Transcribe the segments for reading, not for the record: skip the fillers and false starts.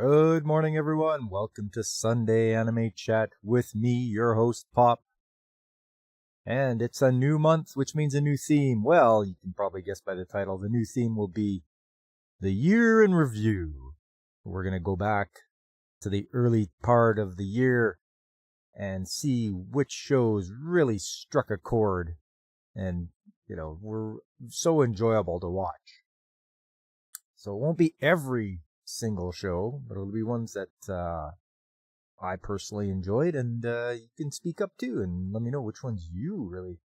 Good morning, everyone. Welcome to Sunday Anime Chat with me, your host, Pop. And it's a new month, which means a new theme. Well, you can probably guess by the title. The new theme will be the year in review. We're going to go back to the early part of the year and see which shows really struck a chord and, were so enjoyable to watch. So it won't be every single show, but it'll be ones that I personally enjoyed, and you can speak up too and let me know which ones you really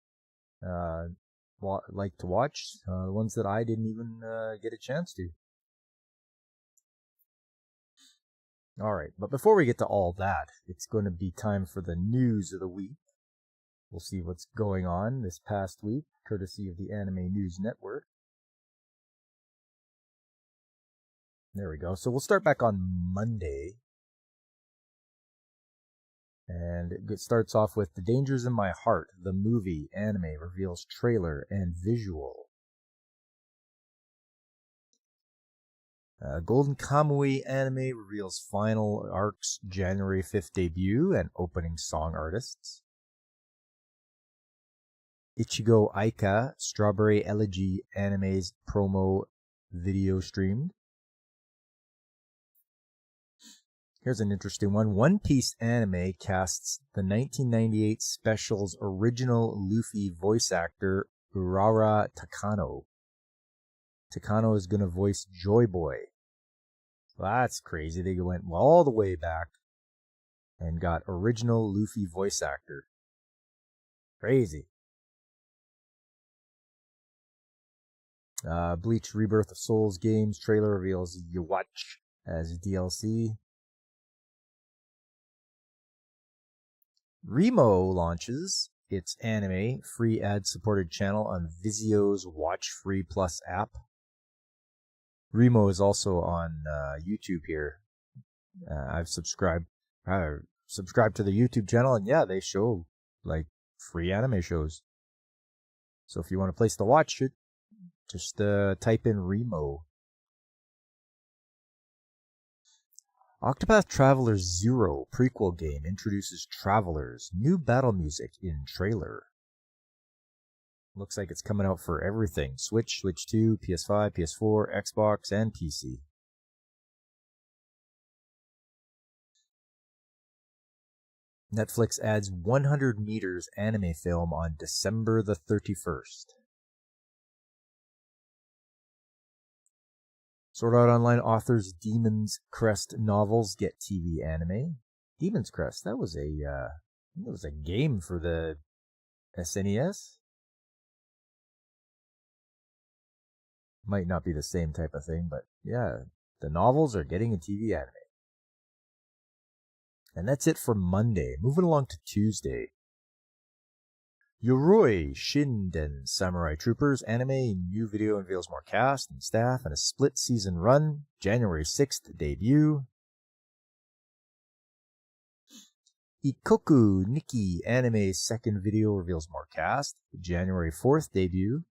like to watch, the ones that I didn't even get a chance to. Alright, but before we get to all that, it's going to be time for the news of the week. We'll see what's going on this past week, courtesy of the Anime News Network. There we go. So we'll start back on Monday. And it starts off with The Dangers in My Heart, the movie, anime, reveals trailer and visual. Golden Kamuy anime reveals final arc's January 5th debut and opening song artists. Ichigo Aika, Strawberry Elegy anime's promo video streamed. Here's an interesting one. One Piece anime casts the 1998 special's original Luffy voice actor, Urara Takano. Takano is going to voice Joy Boy. Well, that's crazy. They went all the way back and got original Luffy voice actor. Crazy. Bleach Rebirth of Souls games trailer reveals Yhwach as DLC. Remo launches its anime free ad-supported channel on Vizio's Watch Free Plus app. Remo is also on YouTube here. I've subscribed to the YouTube channel, and yeah, they show like free anime shows. So if you want a place to watch it, just type in Remo. Octopath Traveler 0 prequel game introduces Travelers, new battle music in trailer. Looks like it's coming out for everything. Switch, Switch 2, PS5, PS4, Xbox, and PC. Netflix adds 100 Meters anime film on December the 31st. Sword Art Online authors Demon's Crest novels get TV anime. Demon's Crest, that was a game for the SNES. Might not be the same type of thing, but yeah, the novels are getting a TV anime. And that's it for Monday. Moving along to Tuesday. Yoroi Shinden Samurai Troopers anime new video unveils more cast and staff and a split season run. January 6th debut. Ikoku Nikki anime second video reveals more cast. January 4th debut.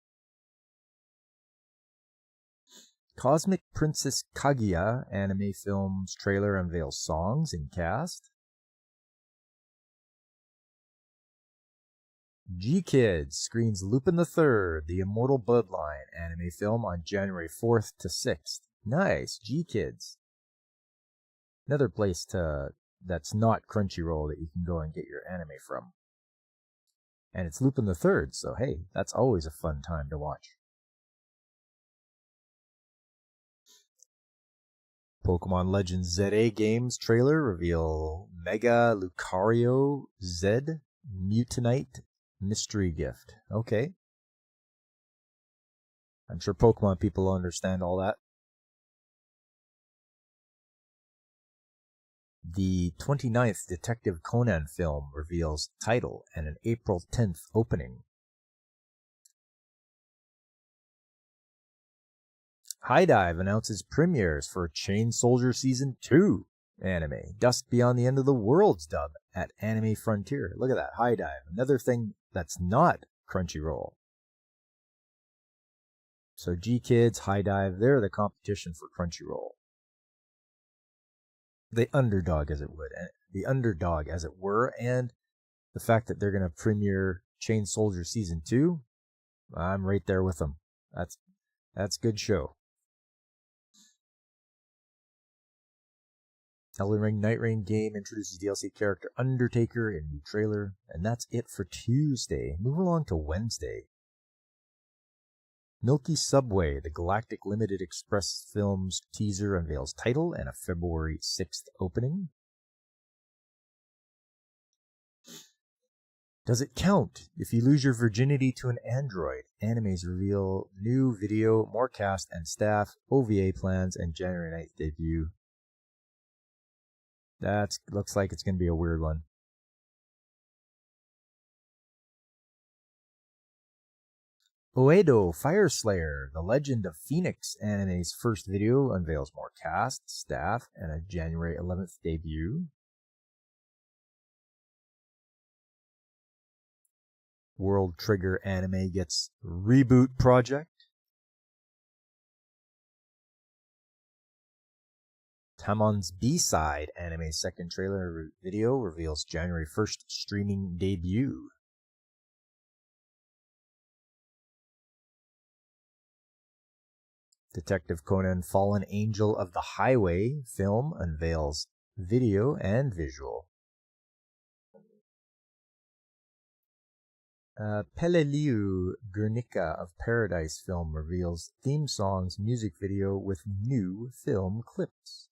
Cosmic Princess Kaguya anime film's trailer unveils songs and cast. G-Kids screens Lupin the Third, The Immortal Bloodline anime film on January 4th to 6th. Nice, G-Kids. Another place that's not Crunchyroll that you can go and get your anime from. And it's Lupin the Third, so hey, that's always a fun time to watch. Pokemon Legends ZA games trailer reveal Mega Lucario Z Mutanite mystery gift. Okay. I'm sure Pokemon people understand all that. The 29th Detective Conan film reveals title and an April 10th opening. HIDIVE announces premieres for Chain Soldier Season 2 anime. Dust Beyond the End of the World's dub at Anime Frontier. Look at that, HIDIVE. Another thing that's not Crunchyroll. So G-Kids, HIDIVE, they're the competition for Crunchyroll. the underdog as it were, and the fact that they're going to premiere Chain Soldier Season 2, I'm right there with them. That's good show. Elden Ring Night Rain game introduces DLC character Undertaker in new trailer, and that's it for Tuesday. Move along to Wednesday. Milky Subway, the Galactic Limited Express Films teaser unveils title and a February 6th opening. Does it count if you lose your virginity to an android? Animes reveal new video, more cast and staff, OVA plans, and January 9th debut. That looks like it's going to be a weird one. Oedo Fire Slayer, The Legend of Phoenix anime's first video unveils more cast, staff, and a January 11th debut. World Trigger anime gets reboot project. Tamon's B-Side anime second trailer video reveals January 1st streaming debut. Detective Conan Fallen Angel of the Highway film unveils video and visual. Peleliu Guernica of Paradise film reveals theme songs music video with new film clips.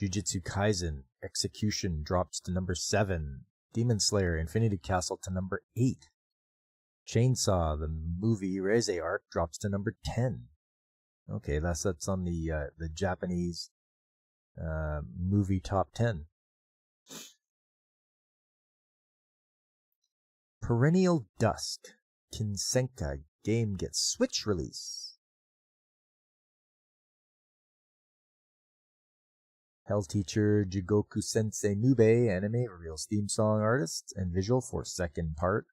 Jujutsu Kaisen Execution drops to number 7. Demon Slayer Infinity Castle to number 8. Chainsaw, the movie Reise arc, drops to number 10. Okay, that's on the Japanese movie top 10. Perennial Dusk Kinsenka game gets Switch release. Hell Teacher Jigoku Sensei Nube anime reveals theme song artists and visual for second part.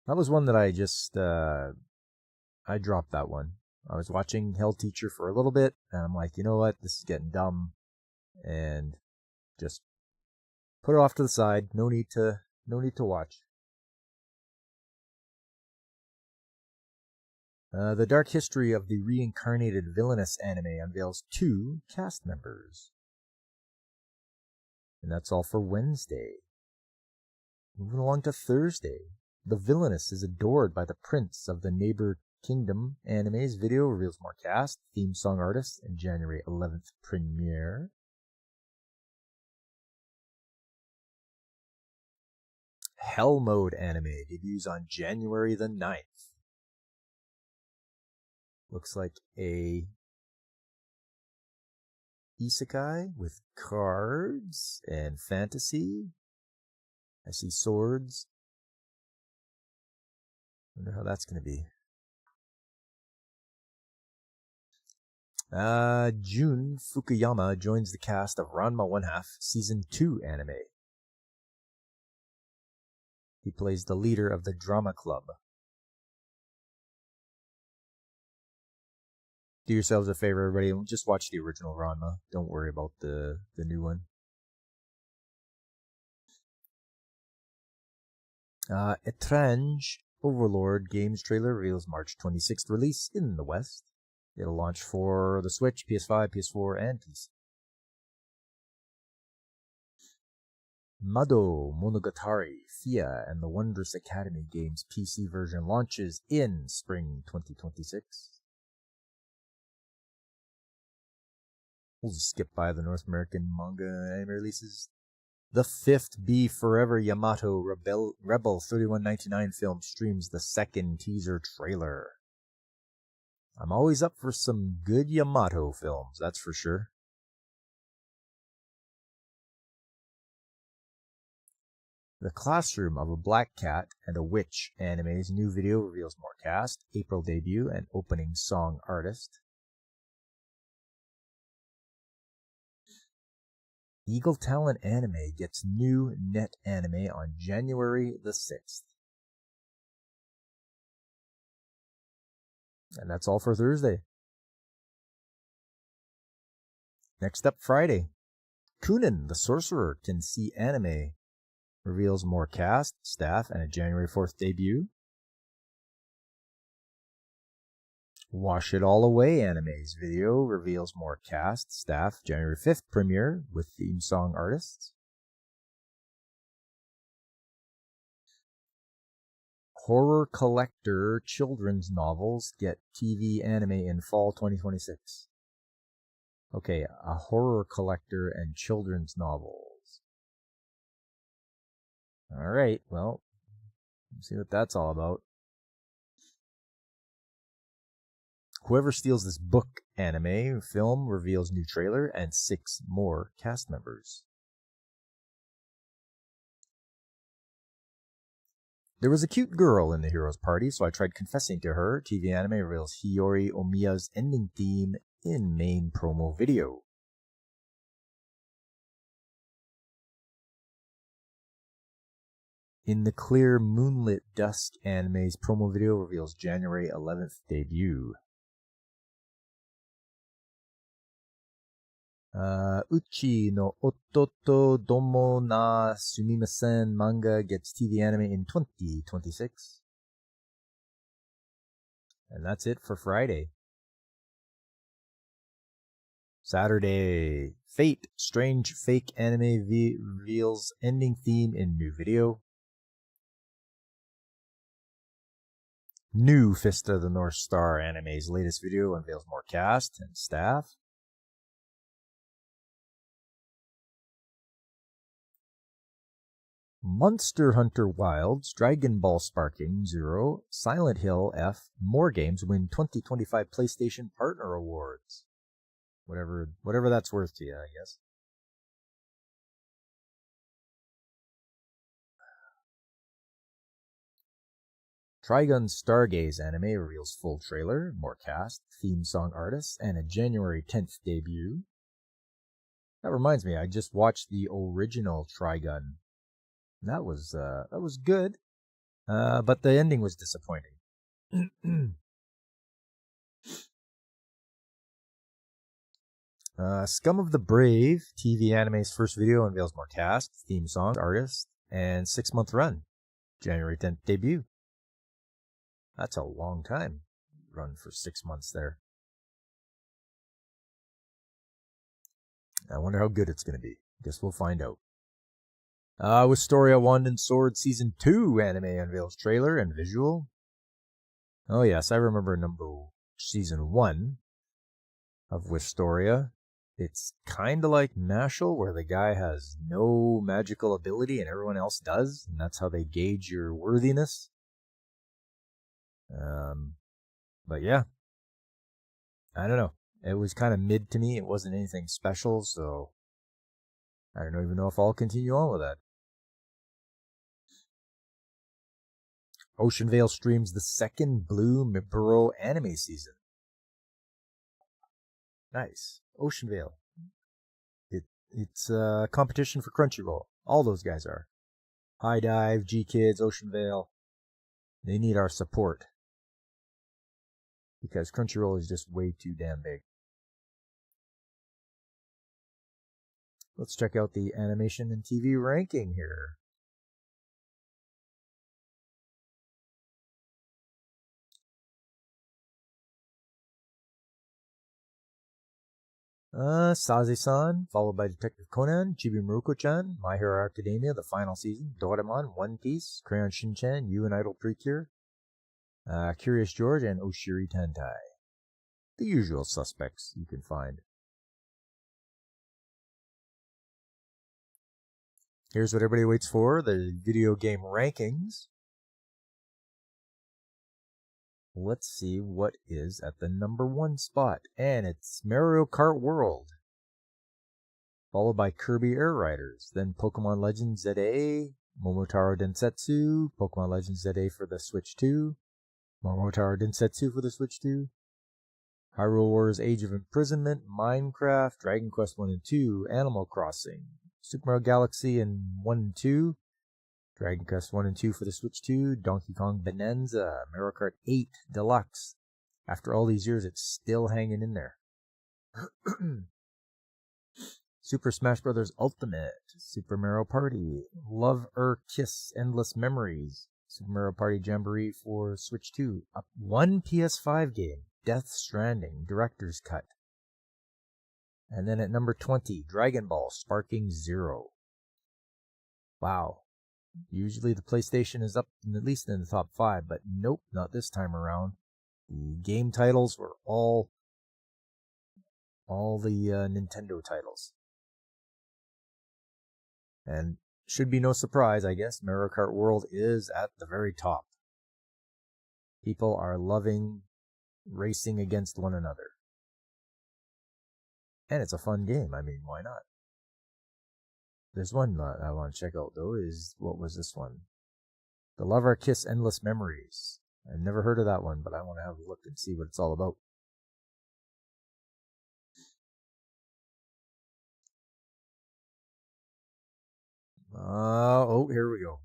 That was one that I just, I dropped that one. I was watching Hell Teacher for a little bit, and I'm like, you know what, this is getting dumb, and just put it off to the side. No need to watch. The Dark History of the Reincarnated Villainous anime unveils 2 cast members. And that's all for Wednesday. Moving along to Thursday. The Villainous is adored by the Prince of the Neighbor Kingdom anime's video reveals more cast, theme song artists, and January 11th premiere. Hell Mode anime debuts on January the 9th. Looks like a isekai with cards and fantasy. I see swords. Wonder how that's going to be. Jun Fukuyama joins the cast of Ranma 1/2 Season 2 anime. He plays the leader of the drama club. Do yourselves a favor, everybody, and just watch the original Ranma. Don't worry about the new one. Étrange Overlord games trailer reveals March 26th release in the West. It'll launch for the Switch, PS5, PS4, and PC. Mado Monogatari Fia and the Wondrous Academy game's PC version launches in spring 2026. We'll just skip by the North American manga anime releases. The 5th Be Forever Yamato Rebel 3199 film streams the second teaser trailer. I'm always up for some good Yamato films, that's for sure. The Classroom of a Black Cat and a Witch anime's new video reveals more cast, April debut, and opening song artist. Eagle Talent Anime gets new net anime on January the 6th. And that's all for Thursday. Next up, Friday. Kunin, the Sorcerer, can see anime. Reveals more cast, staff, and a January 4th debut. Wash It All Away Anime's video reveals more cast, staff, January 5th premiere with theme song artists. Horror Collector children's novels get TV anime in fall 2026. Okay, a horror collector and children's novels. All right, well, let's see what that's all about. Whoever Steals This Book anime film reveals new trailer and 6 more cast members. There was a cute girl in the hero's party, so I tried confessing to her. TV anime reveals Hiyori Omiya's ending theme in main promo video. In the Clear Moonlit Dusk anime's promo video reveals January 11th debut. Uchi no Ototo Domo na Sumimasen manga gets TV anime in 2026. And that's it for Friday. Saturday. Fate, Strange Fake anime reveals ending theme in new video. New Fist of the North Star anime's latest video unveils more cast and staff. Monster Hunter Wilds, Dragon Ball Sparking Zero, Silent Hill F, more games win 2025 PlayStation Partner Awards. Whatever that's worth to you, I guess. Trigun Stargaze anime reveals full trailer, more cast, theme song artists, and a January 10th debut. That reminds me, I just watched the original Trigun. That was good, but the ending was disappointing. Scum of the Brave TV anime's first video unveils more cast, theme song, artist, and 6-month run. January 10th debut. That's a long time. Run for 6 months there. I wonder how good it's going to be. Guess we'll find out. Wistoria Wand and Sword Season 2 anime unveils trailer and visual. Oh yes, I remember Season 1 of Wistoria. It's kind of like Mashle, where the guy has no magical ability and everyone else does, and that's how they gauge your worthiness. But yeah, I don't know. It was kind of mid to me. It wasn't anything special, so I don't even know if I'll continue on with that. Ocean Vale streams the second Blue Burrow anime season. Nice. Ocean Vale. It's a competition for Crunchyroll. All those guys are. High Dive, G-Kids, Ocean Vale. They need our support. Because Crunchyroll is just way too damn big. Let's check out the animation and TV ranking here. Saze-san, followed by Detective Conan, Chibi Maruko-chan, My Hero Academia, the final season, Doraemon, One Piece, Crayon Shin-chan, You and Idol Precure, Curious George, and Oshiri Tentai. The usual suspects you can find. Here's what everybody waits for, the video game rankings. Let's see what is at the number 1 spot. And it's Mario Kart World. Followed by Kirby Air Riders. Then Pokemon Legends ZA, Momotaro Densetsu, Pokemon Legends ZA for the Switch 2, Momotaro Densetsu for the Switch 2, Hyrule Warriors Age of Imprisonment, Minecraft, Dragon Quest 1 and 2, Animal Crossing, Super Mario Galaxy and 1 and 2, Dragon Quest 1 and 2 for the Switch 2, Donkey Kong Bonanza, Mario Kart 8 Deluxe, After all these years, it's still hanging in there. Super Smash Bros. Ultimate, Super Mario Party, Love Kiss Endless Memories, Super Mario Party Jamboree for Switch 2, one PS5 game, Death Stranding, Director's Cut. And then at number 20, Dragon Ball Sparking Zero. Wow. Usually the PlayStation is up at least in the top 5, but nope, not this time around. The game titles were all the Nintendo titles. And should be no surprise, I guess, Mario Kart World is at the very top. People are loving racing against one another. And it's a fun game. I mean, why not? There's one that I want to check out, though, what was this one? The Love Kiss Endless Memories. I've never heard of that one, but I want to have a look and see what it's all about. Here we go.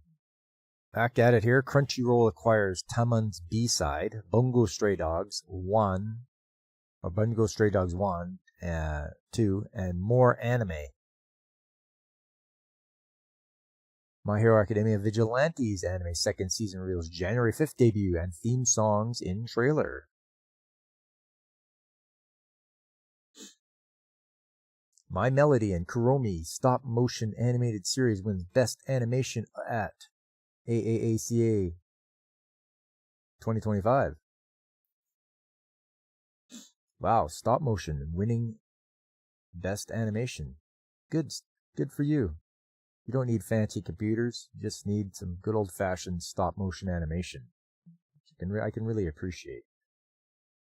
Back at it here. Crunchyroll acquires Taman's B-side, Bungo Stray Dogs 1, or Bungo Stray Dogs 1, 2, and more anime. My Hero Academia Vigilantes anime second season reveals January 5th debut and theme songs in trailer. My Melody and Kuromi stop motion animated series wins Best Animation at AAACA 2025. Wow, stop motion winning Best Animation. Good for you. You don't need fancy computers. You just need some good old-fashioned stop-motion animation. I can really appreciate.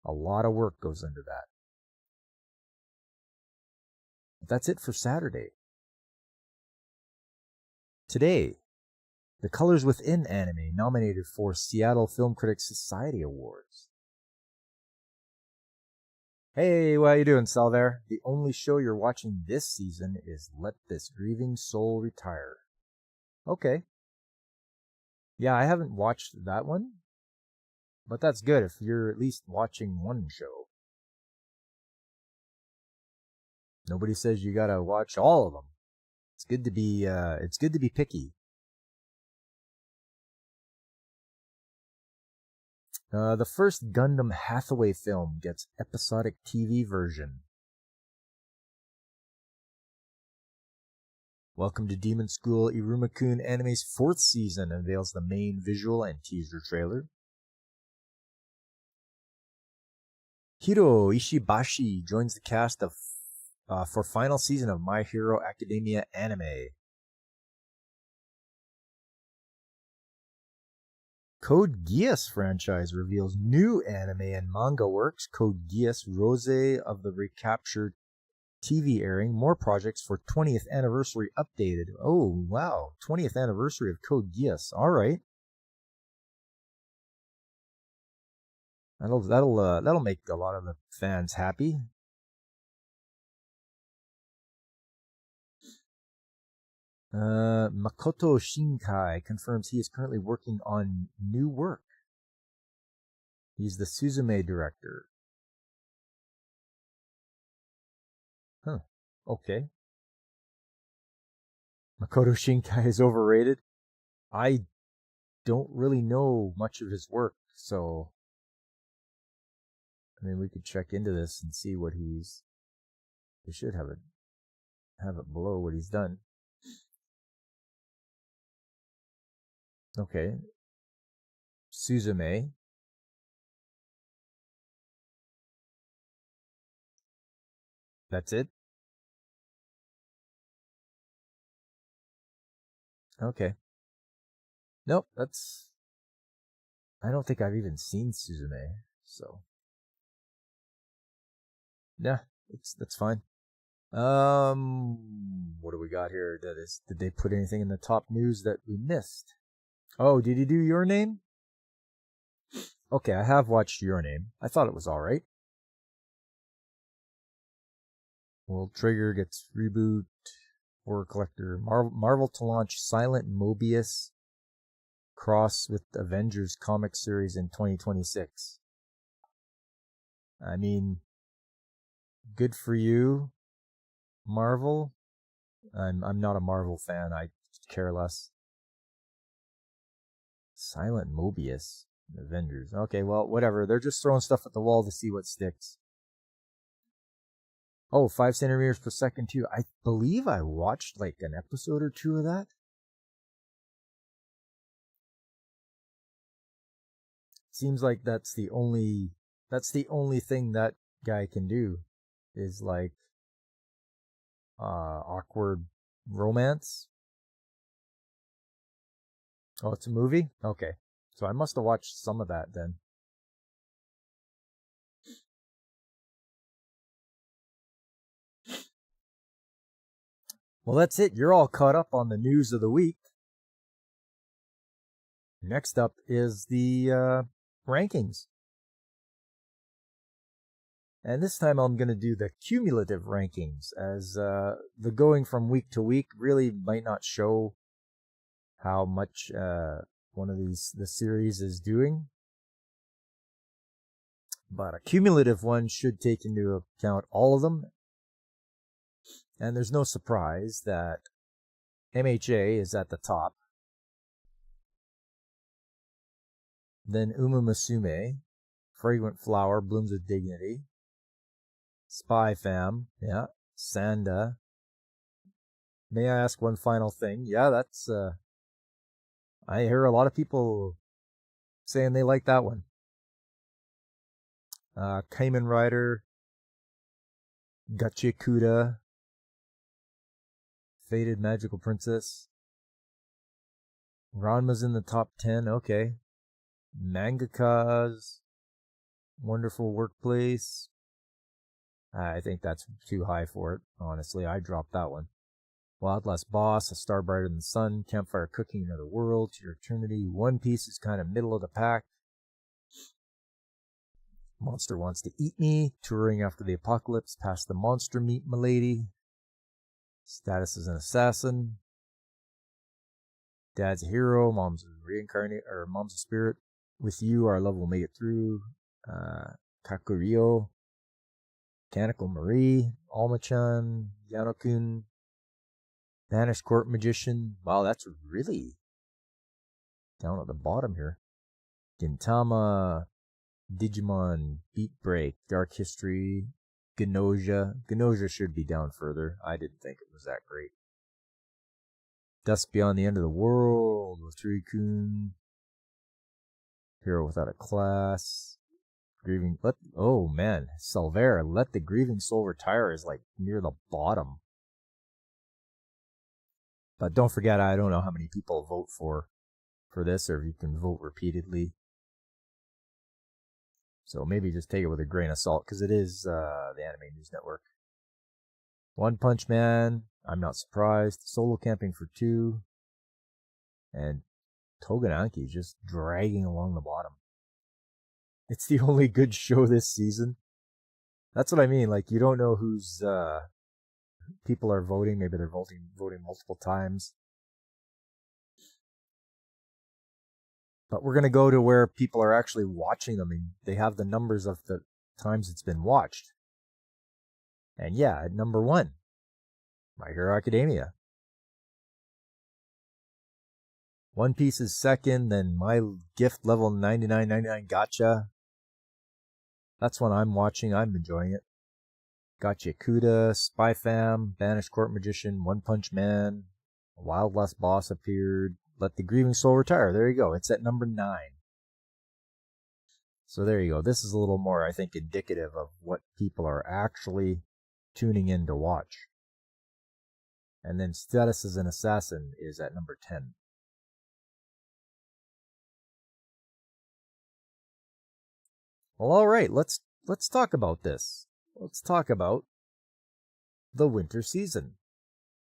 A lot of work goes into that. But that's it for Saturday. Today, The Colors Within anime nominated for Seattle Film Critics Society Awards. Hey, how you doing, Sal there? The only show you're watching this season is Let This Grieving Soul Retire. Okay. Yeah, I haven't watched that one, but that's good if you're at least watching one show. Nobody says you gotta watch all of them. It's good to be picky. The first Gundam Hathaway film gets episodic TV version. Welcome to Demon School. Iruma-kun Anime's 4th season unveils the main visual and teaser trailer. Hiro Ishibashi joins the cast for final season of My Hero Academia anime. Code Geass franchise reveals new anime and manga works. Code Geass Rose of the Recaptured TV airing. More projects for 20th anniversary updated. Oh, wow. 20th anniversary of Code Geass. All right. That'll make a lot of the fans happy. Makoto Shinkai confirms he is currently working on new work. He's the Suzume director. Huh. Okay. Makoto Shinkai is overrated. I don't really know much of his work, so I mean we could check into this and see what we should have it below what he's done. Okay. Suzume. That's it? Okay. Nope, I don't think I've even seen Suzume, so. Yeah, that's fine. What do we got here? Did they put anything in the top news that we missed? Oh, did he do Your Name? Okay, I have watched Your Name. I thought it was alright. World Trigger gets reboot. Horror Collector. Marvel to launch Silent Mobius cross with Avengers comic series in 2026. I mean, good for you, Marvel. I'm not a Marvel fan. I care less. Silent Mobius, Avengers. Okay, well, whatever. They're just throwing stuff at the wall to see what sticks. Oh, 5 centimeters per second too. I believe I watched like an episode or two of that. Seems like that's the only thing that guy can do is like awkward romance. Oh, it's a movie? Okay. So I must have watched some of that then. Well, that's it. You're all caught up on the news of the week. Next up is the rankings. And this time I'm going to do the cumulative rankings, as the going from week to week really might not show how much one of the series is doing. But a cumulative one should take into account all of them. And there's no surprise that MHA is at the top. Then Uma Musume, Fragrant Flower, Blooms of Dignity, Spy Fam, yeah, Sanda. May I ask one final thing? Yeah, that's, I hear a lot of people saying they like that one. Kamen Rider, Gachikuda, Faded Magical Princess. Ranma's in the top 10, okay. Mangakas, Wonderful Workplace. I think that's too high for it, honestly. I dropped that one. Wild Last Boss, A Star Brighter Than the Sun, Campfire Cooking Another World, To Your Eternity. One Piece is kind of middle of the pack. Monster Wants to Eat Me, Touring After the Apocalypse, Past the Monster Meat, Milady. Status as an Assassin. Dad's a Hero, Mom's a Reincarnate, or Mom's a Spirit. With You, Our Love Will Make It Through. Kakurio. Mechanical Marie, Alma-chan, Yano-kun, Banished Court Magician. Wow, that's really down at the bottom here. Gintama, Digimon, Beat Break, Dark History, Ganosia. Ganosia should be down further. I didn't think it was that great. Dusk Beyond the End of the World with Rikun. Hero Without a Class. Grieving, oh man, Salvera, Let the Grieving Soul Retire is like near the bottom. But don't forget, I don't know how many people vote for this, or if you can vote repeatedly. So maybe just take it with a grain of salt, because it is the Anime News Network. One Punch Man, I'm not surprised. Solo Camping for 2. And Togenanki just dragging along the bottom. It's the only good show this season. That's what I mean. Like, you don't know who's people are voting. Maybe they're voting multiple times. But we're going to go to where people are actually watching them, and they have the numbers of the times it's been watched. And yeah, at number 1, My Hero Academia. One Piece is second, then My Gift Level 99.99 Gacha. That's one I'm watching. I'm enjoying it. Gachikuda, Spy Fam, Banished Court Magician, One Punch Man, Wild Last Boss appeared, Let the Grieving Soul Retire. There you go. It's at number 9. So there you go. This is a little more, I think, indicative of what people are actually tuning in to watch. And then Status as an Assassin is at number 10. Well, all right, let's talk about this. Let's talk about the winter season.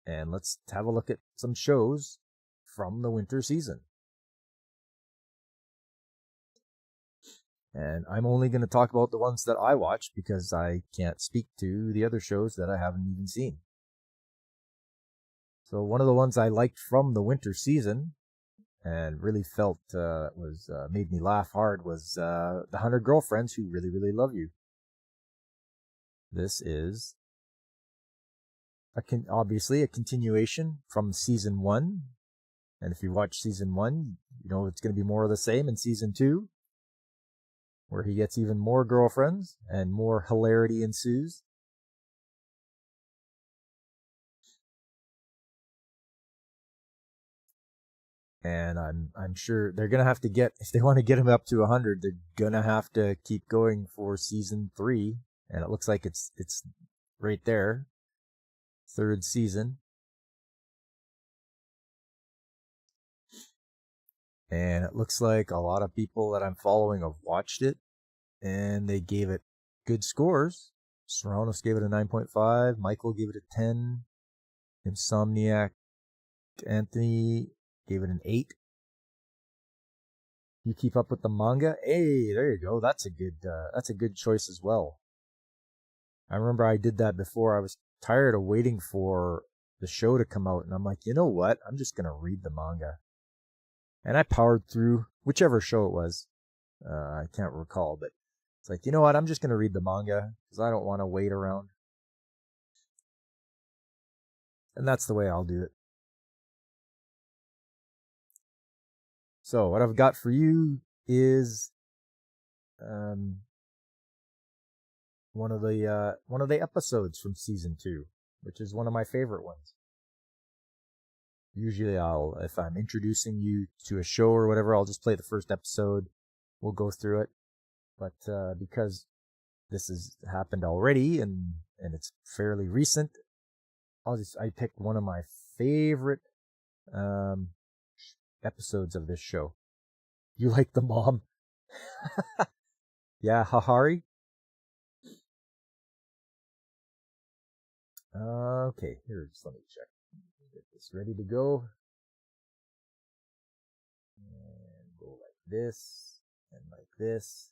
And let's have a look at some shows from the winter season. And I'm only going to talk about the ones that I watched, because I can't speak to the other shows that I haven't even seen. So one of the ones I liked from the winter season and really felt was made me laugh hard was The 100 Girlfriends Who Really, Really Love You. this is obviously a continuation from season 1. And if you watch season 1, you know it's going to be more of the same in season 2, where he gets even more girlfriends and more hilarity ensues. And I'm sure they're gonna have to if they want to get him up to 100, they're gonna have to keep going for season 3. And it looks like it's right there, 3rd season. And it looks like a lot of people that I'm following have watched it, and they gave it good scores. Serranos gave it a 9.5. Michael gave it a 10. Insomniac Anthony gave it an 8. You keep up with the manga? Hey, there you go. That's a good choice as well. I remember I did that before. I was tired of waiting for the show to come out, and I'm like, you know what? I'm just gonna read the manga. And I powered through whichever show it was. I can't recall, but it's like, you know what? I'm just gonna read the manga because I don't want to wait around. And that's the way I'll do it. So what I've got for you is one of the episodes from season 2, which is one of my favorite ones. Usually if I'm introducing you to a show or whatever, I'll just play the first episode. We'll go through it. But because this has happened already and it's fairly recent, I picked one of my favorite episodes of this show. You like the mom? Yeah, Hahari? Okay, here, just let me check. Get this ready to go. And go like this, and like this.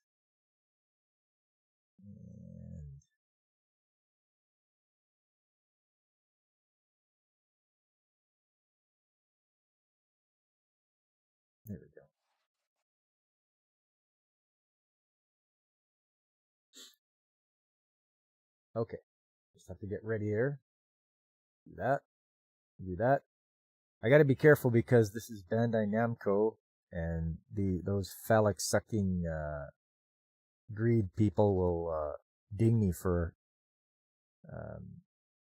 And there we go. Okay, just have to get ready here. Do that. Do that. I gotta be careful because this is Bandai Namco, and those phallic sucking greed people will ding me for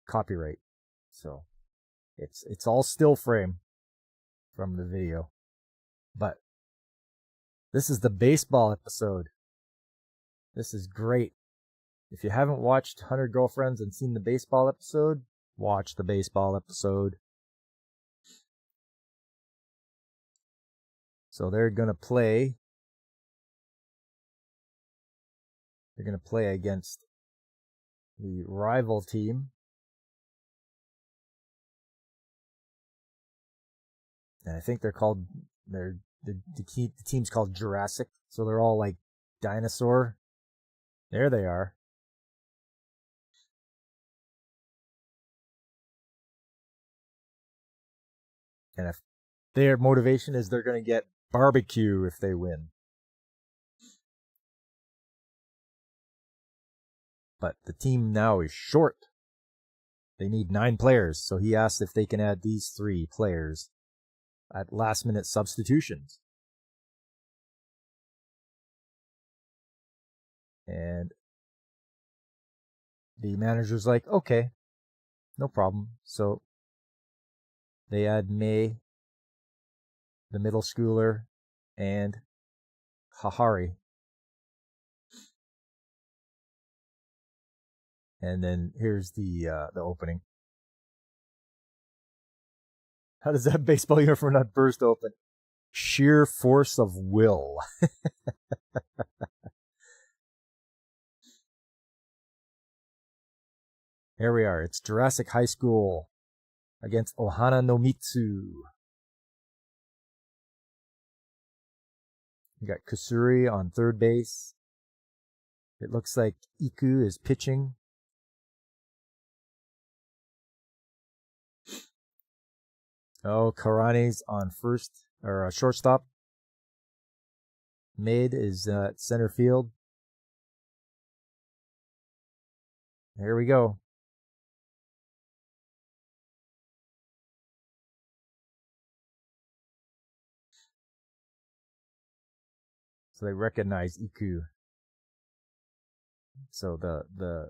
copyright. So it's all still frame from the video. But this is the baseball episode. This is great. If you haven't watched 100 Girlfriends and seen the baseball episode, watch the baseball episode. So they're going to play against the rival team. And I think the team's called Jurassic. So they're all like dinosaur. There they are. And if their motivation is they're going to get barbecue if they win. But the team now is short. They need 9 players. So he asked if they can add these 3 players at last minute substitutions. And the manager's like, okay, no problem. So they add May, the middle schooler, and Hahari. And then here's the opening. How does that baseball uniform not burst open? Sheer force of will. Here we are. It's Jurassic High School against Ohana no Mitsu. You got Kusuri on third base. It looks like Iku is pitching. Oh, Karane's on first, or shortstop. Mid is at center field. Here we go. So they recognize Iku. So the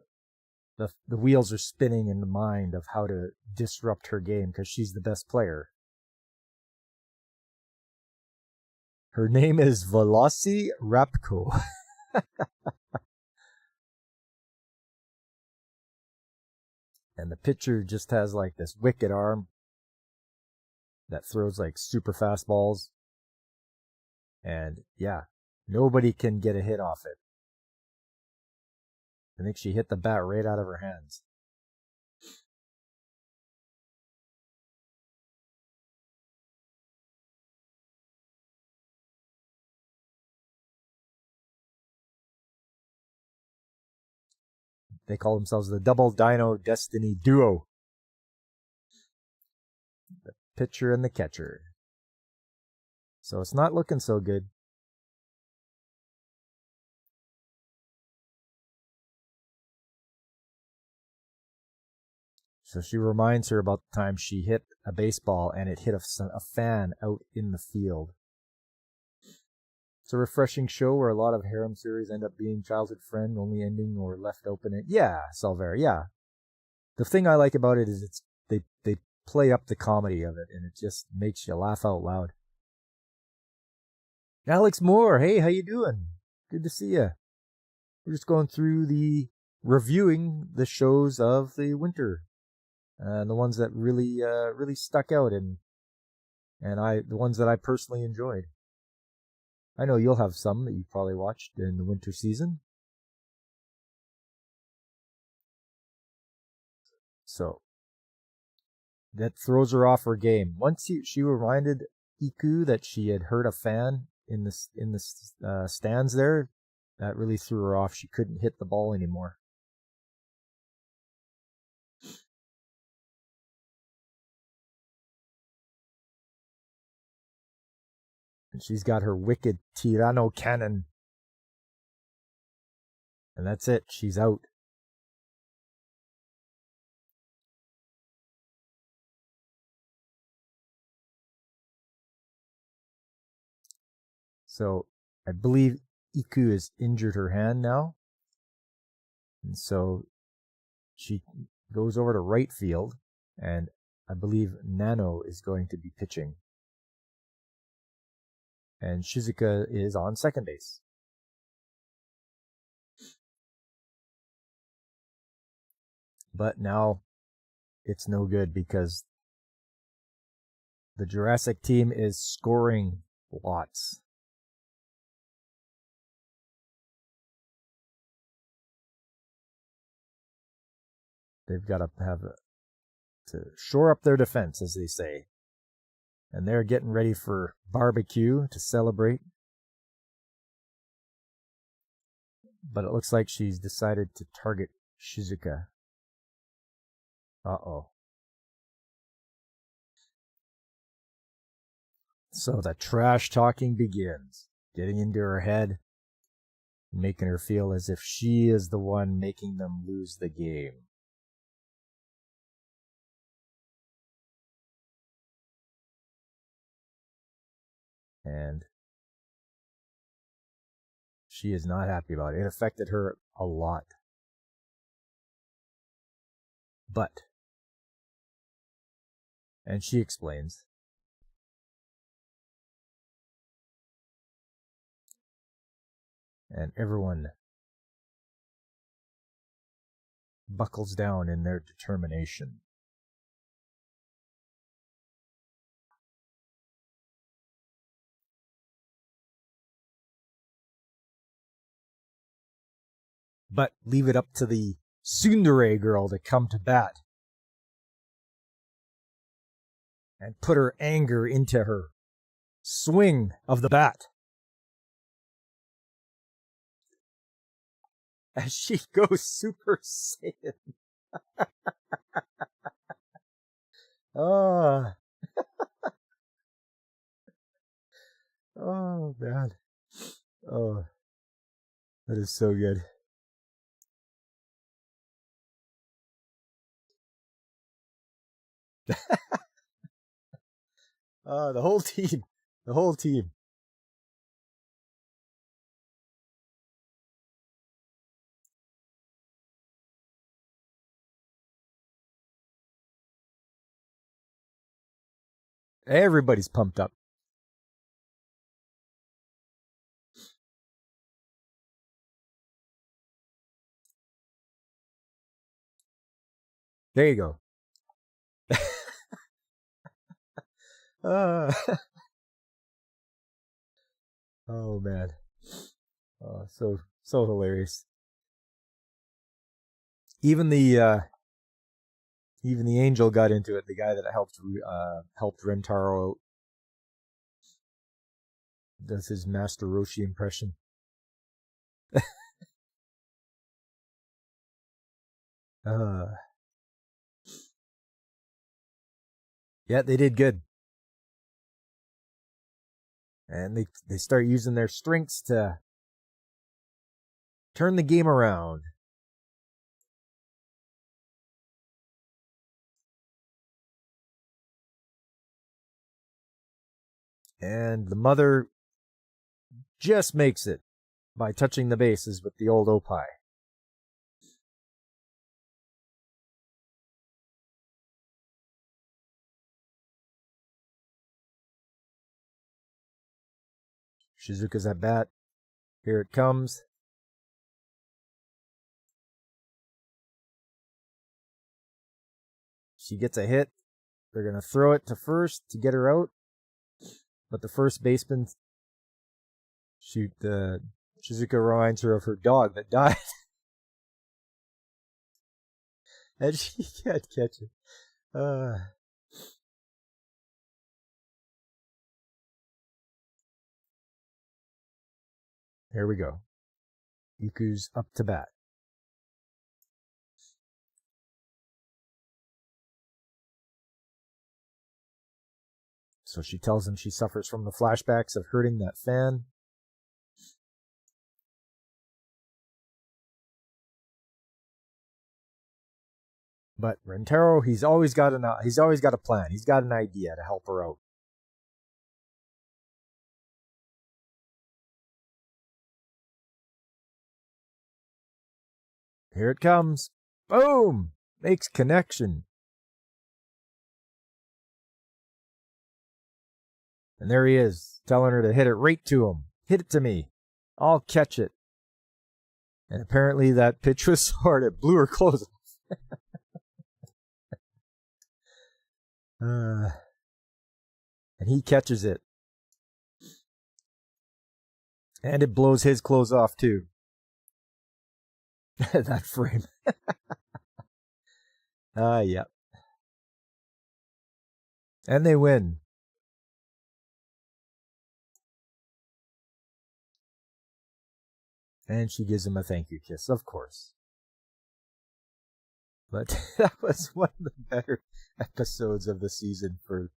wheels are spinning in the mind of how to disrupt her game because she's the best player. Her name is Velocity Rapko. And the pitcher just has like this wicked arm that throws like super fast balls. And yeah, nobody can get a hit off it. I think she hit the bat right out of her hands. They call themselves the Double Dino Destiny Duo. The pitcher and the catcher. So it's not looking so good. So she reminds her about the time she hit a baseball and it hit a fan out in the field. It's a refreshing show where a lot of harem series end up being childhood friend, only ending or left open. Yeah, Salver, yeah. The thing I like about it is they play up the comedy of it, and it just makes you laugh out loud. Alex Moore, hey, how you doing? Good to see you. We're just going through reviewing the shows of the winter, and the ones that really stuck out, and the ones that I personally enjoyed. I know you'll have some that you probably watched in the winter season. So that throws her off her game. Once she reminded Iku that she had heard a fan in the stands there, that really threw her off. She couldn't hit the ball anymore. And she's got her wicked Tirano cannon. And that's it. She's out. So I believe Iku has injured her hand now. And so she goes over to right field. And I believe Nano is going to be pitching. And Shizuka is on second base. But now it's no good because the Jurassic team is scoring lots. They've got to shore up their defense, as they say. And they're getting ready for barbecue to celebrate. But it looks like she's decided to target Shizuka. Uh-oh. So the trash talking begins, getting into her head, making her feel as if she is the one making them lose the game. And she is not happy about it. It affected her a lot. But, and she explains, and everyone buckles down in their determination. But leave it up to the tsundere girl to come to bat and put her anger into her swing of the bat. As she goes Super Saiyan. Oh. Oh, man. Oh. That is so good. The whole team. The whole team. Everybody's pumped up. There you go. Oh man. So hilarious. Even the angel got into it. The guy that helped Rentaro out does his Master Roshi impression. Yeah, they did good. And they start using their strengths to turn the game around. And the mother just makes it by touching the bases with the old Opie. Shizuka's at bat. Here it comes. She gets a hit. They're going to throw it to first to get her out. But the first baseman Shizuka reminds her of her dog that died. And she can't catch it. Here we go. Iku's up to bat. So she tells him she suffers from the flashbacks of hurting that fan. But Rentaro, he's always got a plan. He's got an idea to help her out. Here it comes. Boom! Makes connection. And there he is, telling her to hit it right to him. Hit it to me. I'll catch it. And apparently that pitch was so hard it blew her clothes off. And he catches it. And it blows his clothes off too. That frame. Yeah. And they win. And she gives him a thank you kiss, of course. But that was one of the better episodes of the season for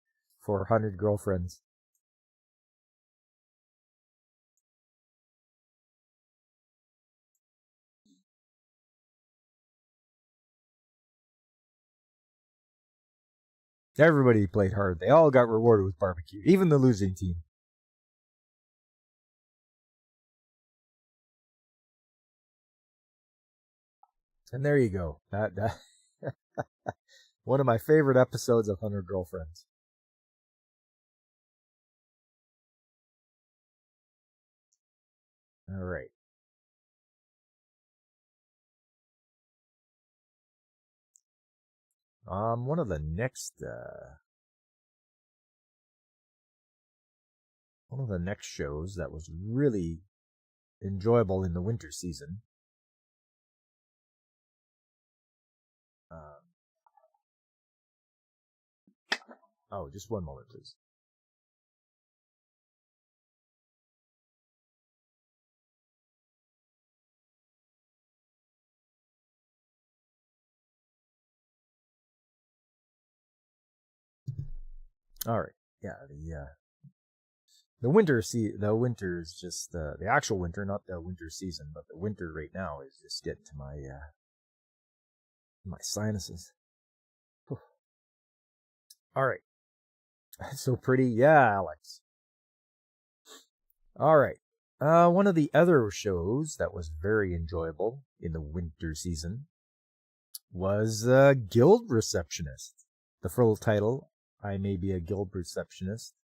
100 Girlfriends. Everybody played hard. They all got rewarded with barbecue, even the losing team. And there you go. That one of my favorite episodes of 100 Girlfriends. All right. One of the next shows that was really enjoyable in the winter season. Oh, just one moment, please. All right. Yeah, the winter is just the actual winter, not the winter season, but the winter right now is just getting to my sinuses. All right. So pretty. Yeah, Alex. All right. One of the other shows that was very enjoyable in the winter season was Guild Receptionist. The full title, I may be a guild receptionist,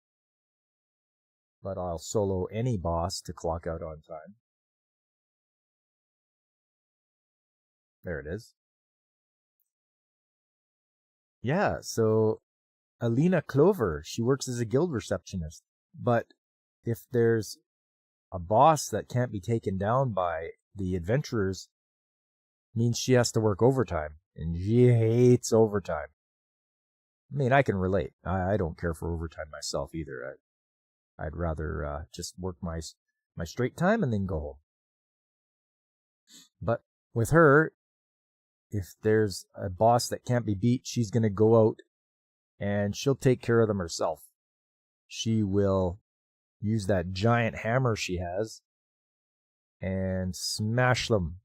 but I'll solo any boss to clock out on time. There it is. Yeah, so Alina Clover, she works as a guild receptionist. But if there's a boss that can't be taken down by the adventurers, means she has to work overtime. And she hates overtime. I mean, I can relate. I don't care for overtime myself either. I'd rather just work my straight time and then go home. But with her, if there's a boss that can't be beat, she's going to go out and she'll take care of them herself. She will use that giant hammer she has and smash them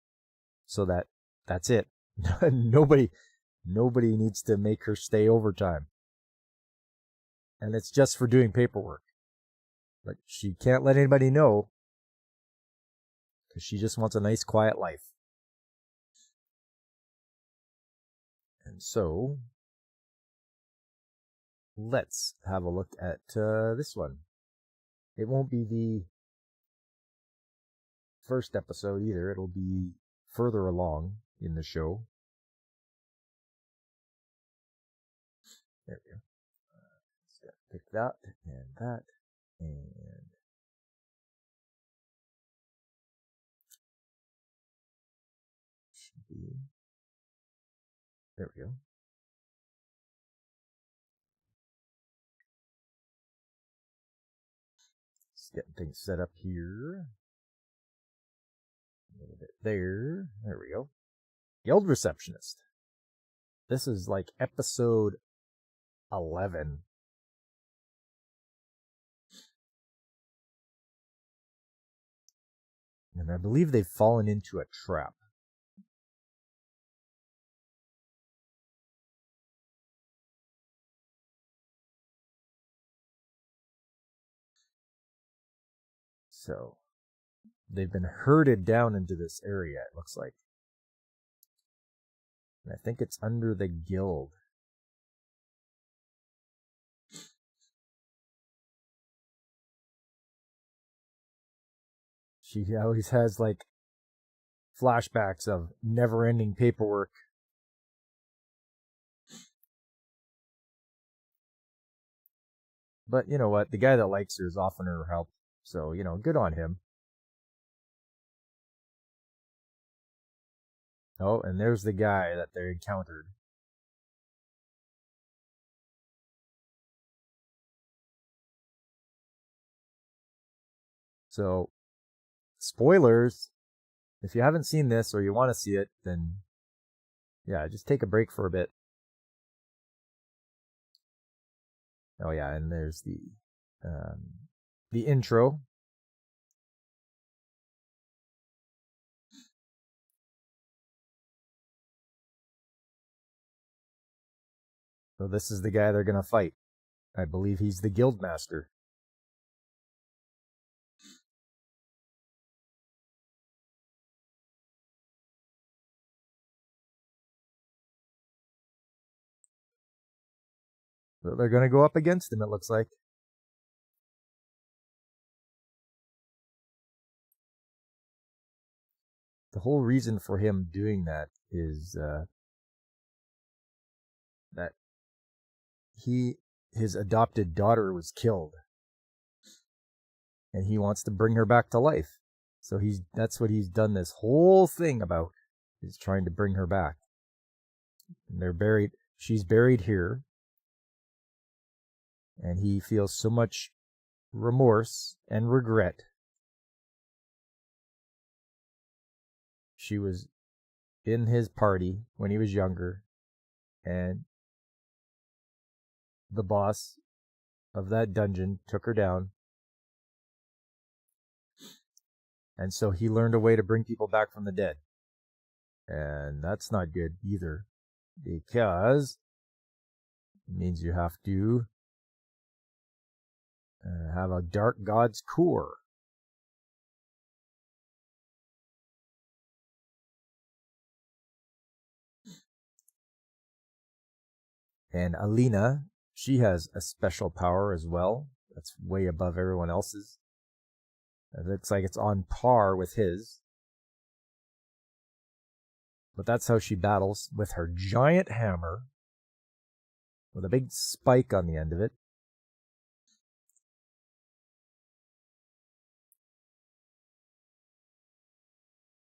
so that's it. Nobody needs to make her stay overtime. And it's just for doing paperwork. But she can't let anybody know because she just wants a nice quiet life. And so, let's have a look at this one. It won't be the first episode either. It'll be further along in the show. There we go. Just pick that and that and should be. There we go. Just getting things set up here. A little bit there. There we go. Guild Receptionist. This is like episode 11. And I believe they've fallen into a trap. So, they've been herded down into this area, it looks like. And I think it's under the guild. She always has like flashbacks of never-ending paperwork. But you know what? The guy that likes her is offering her help. So, good on him. Oh, and there's the guy that they encountered. So, spoilers. If you haven't seen this or you want to see it, then yeah, just take a break for a bit. Oh yeah, and there's the intro. So this is the guy they're gonna fight. I believe he's the guild master. So they're gonna go up against him, it looks like. The whole reason for him doing that is that his adopted daughter was killed, and he wants to bring her back to life. So that's what he's done this whole thing about, is trying to bring her back. And she's buried here, and he feels so much remorse and regret. She was in his party when he was younger, and the boss of that dungeon took her down. And so he learned a way to bring people back from the dead. And that's not good either, because It means you have to have a Dark God's core. And Alina, she has a special power as well. That's way above everyone else's. It looks like it's on par with his. But that's how she battles, with her giant hammer with a big spike on the end of it.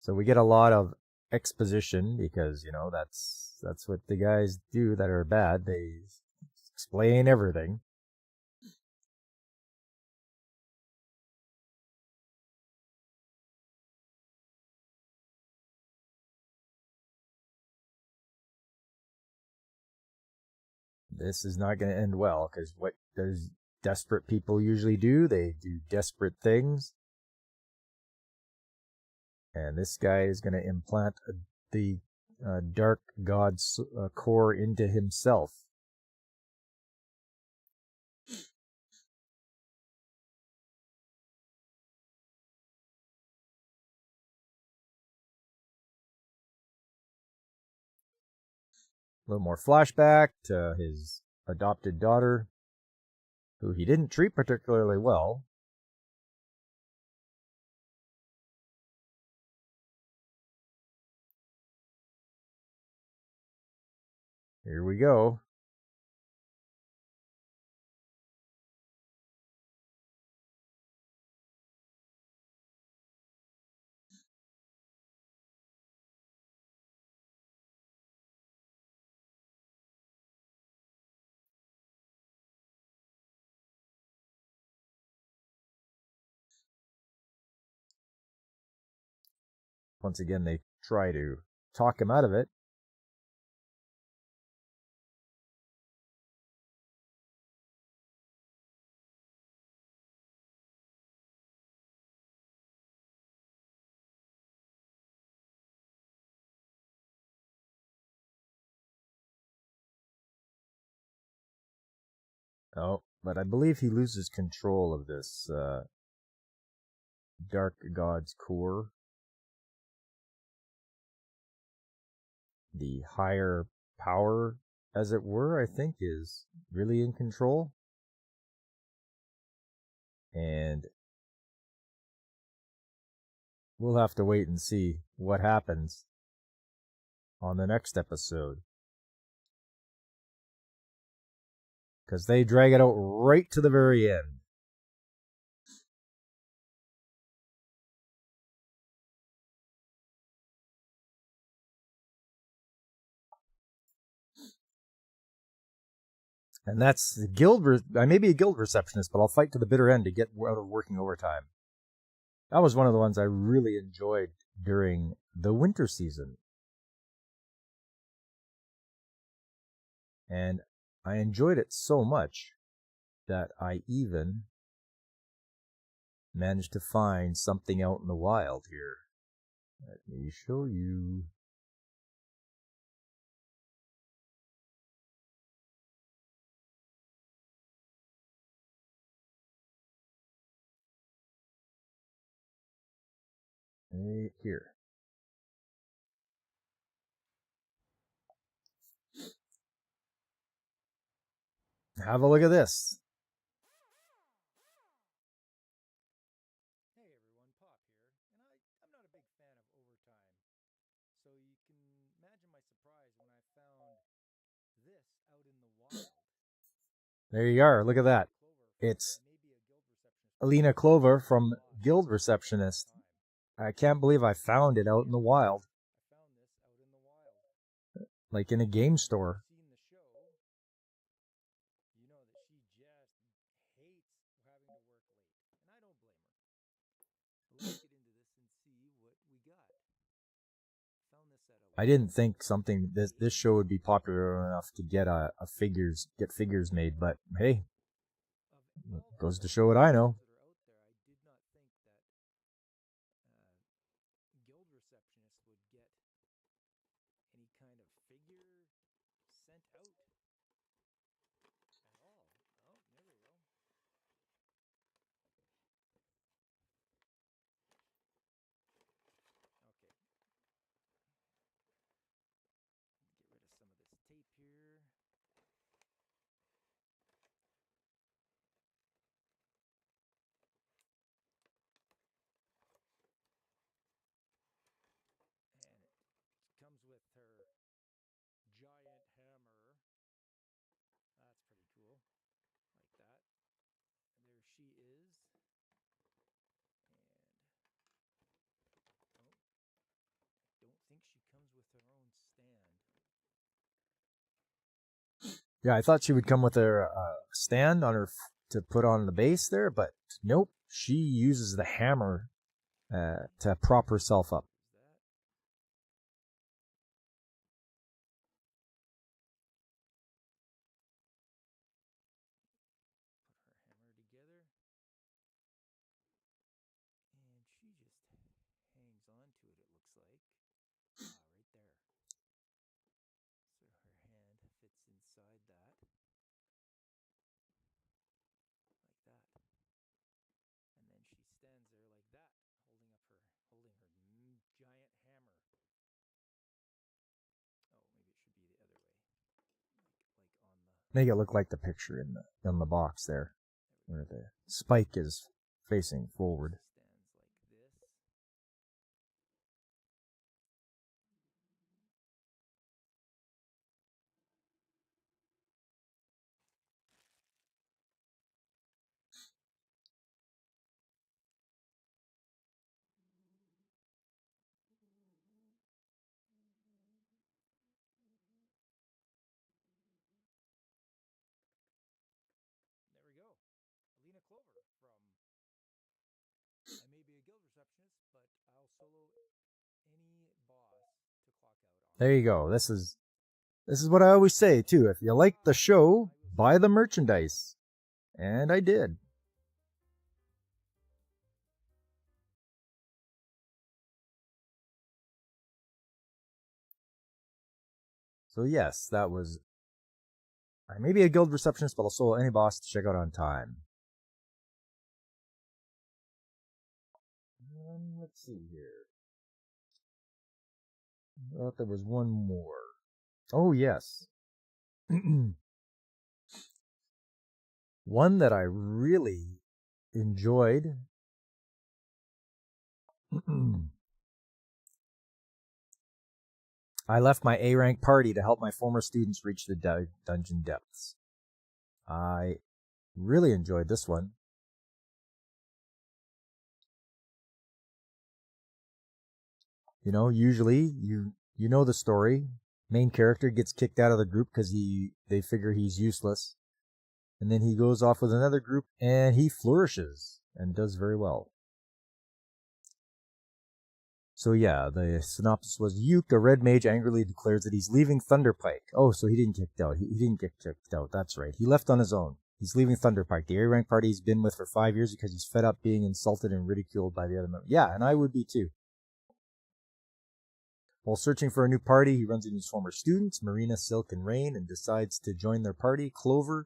So we get a lot of exposition because, you know, that's what the guys do that are bad. They explain everything. This is not going to end well, because what does desperate people usually do? They do desperate things. And this guy is going to implant the Dark God's core into himself. A little more flashback to his adopted daughter, who he didn't treat particularly well. Here we go. Once again, they try to talk him out of it. Oh, but I believe he loses control of this Dark God's core. The higher power, as it were, I think, is really in control. And we'll have to wait and see what happens on the next episode. Because they drag it out right to the very end. And that's the guild. I may be a guild receptionist, but I'll fight to the bitter end to get out of working overtime. That was one of the ones I really enjoyed during the winter season. And I enjoyed it so much that I even managed to find something out in the wild here. Let me show you. Right here. Have a look at this. Hey everyone, Pop here, and I'm not a big fan of overtime, so you can imagine my surprise when I found this out in the wild. There you are. Look at that. It's Alina Clover from Guild Receptionist. I can't believe I found it out in the wild. I found this out in the wild. Like in a game store. If you've seen the show, you know that she just hates having to work late, and I don't blame her. But let's get into this and see what we got. Found this at a I didn't think something this show would be popular enough to get figures made, but hey, goes to show what I know. that are out there. I did not think that guild receptionists would get any kind of figure sent out. Yeah, I thought she would come with a stand on her to put on the base there, but nope. She uses the hammer to prop herself up. Make it look like the picture in the box there, where the spike is facing forward. There you go. This is what I always say too. If you like the show, buy the merchandise. And I did. So yes, that was maybe a guild receptionist, but I'll solo any boss to check out on time. Let's see here. I thought there was one more. Oh yes. One that I really enjoyed. I left my A rank party to help my former students reach the dungeon depths. I really enjoyed this one. You know, usually you know the story. Main character gets kicked out of the group because they figure he's useless. And then he goes off with another group and he flourishes and does very well. So yeah, the synopsis was Yuke, a red mage, angrily declares that he's leaving Thunderpike. Oh, so he didn't get kicked out. He didn't get kicked out. That's right. He left on his own. He's leaving Thunderpike, the A-rank party he's been with for 5 years because he's fed up being insulted and ridiculed by the other members. Yeah, and I would be too. While searching for a new party, he runs into his former students, Marina, Silk, and Rain, and decides to join their party. Clover,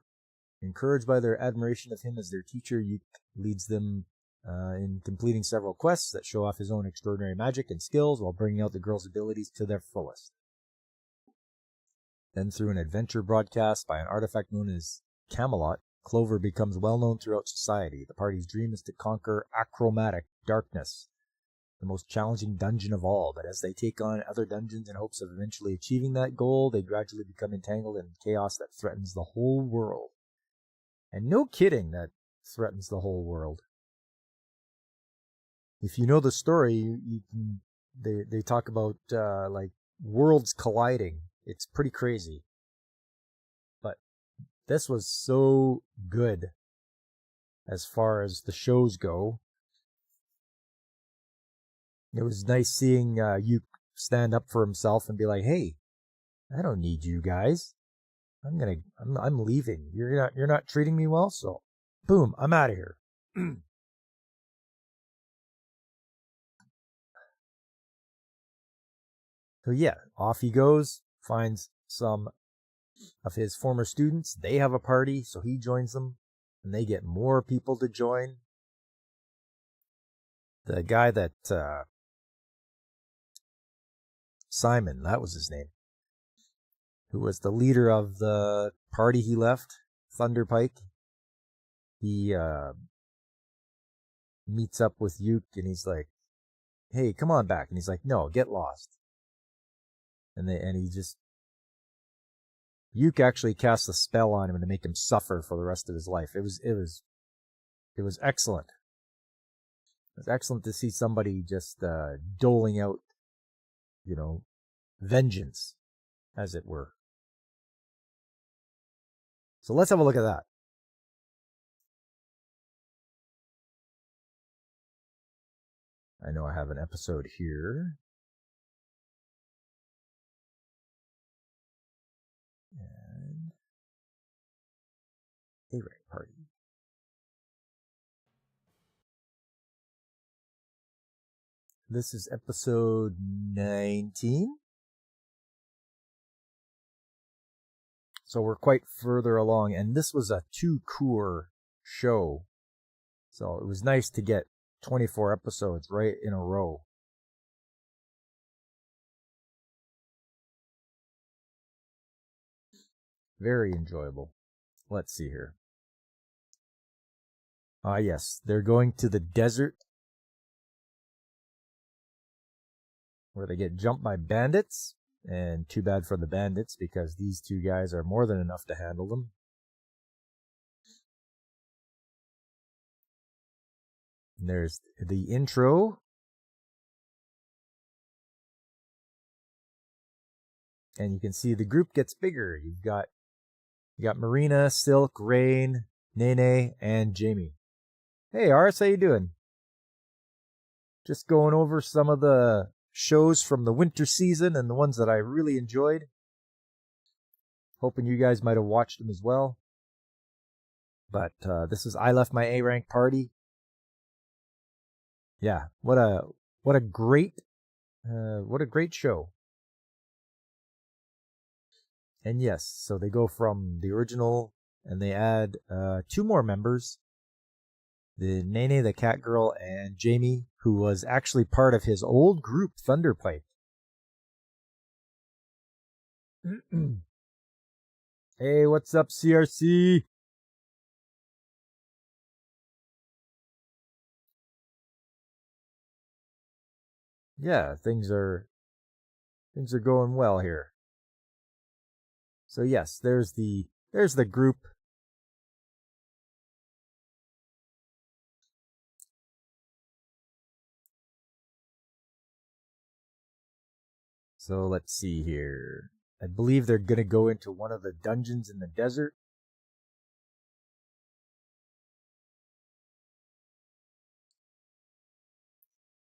encouraged by their admiration of him as their teacher, Yuke leads them in completing several quests that show off his own extraordinary magic and skills while bringing out the girls' abilities to their fullest. Then through an adventure broadcast by an artifact known as Camelot, Clover becomes well known throughout society. The party's dream is to conquer Achromatic Darkness, the most challenging dungeon of all, but as they take on other dungeons in hopes of eventually achieving that goal, they gradually become entangled in chaos that threatens the whole world. And no kidding, that threatens the whole world. If you know the story, you can, they talk about like worlds colliding. It's pretty crazy. But this was so good as far as the shows go. It was nice seeing Yuke stand up for himself and be like, "Hey, I don't need you guys. I'm leaving. You're not treating me well, so boom, I'm out of here." So yeah, off he goes, finds some of his former students. They have a party, so he joins them, and they get more people to join. The guy that Simon, that was his name, who was the leader of the party he left, Thunderpike. He meets up with Yuke and he's like, "Hey, come on back." And he's like, "No, get lost." And he just, Yuke actually casts a spell on him to make him suffer for the rest of his life. It was It was excellent. It was excellent to see somebody just doling out, vengeance, as it were. So let's have a look at that. I know I have an episode here. And A-Rank Party. This is episode 19. So we're quite further along, and this was a 2-cour show. So it was nice to get 24 episodes right in a row. Very enjoyable. Let's see here. Ah, yes, they're going to the desert where they get jumped by bandits. And too bad for the bandits, because these two guys are more than enough to handle them. And there's the intro. And you can see the group gets bigger. You got Marina, Silk, Rain, Nene, and Jamie. Hey, Ars, how you doing? Just going over some of the shows from the winter season and the ones that I really enjoyed. Hoping you guys might have watched them as well. But this is I Left My A-Rank Party. Yeah, what a great show. And yes, so they go from the original and they add 2 more members. The Nene, the Cat Girl, and Jamie, who was actually part of his old group, Thunderpipe. Hey, what's up, CRC? Yeah, things are going well here. So yes, there's the group. So let's see here. I believe they're going to go into one of the dungeons in the desert.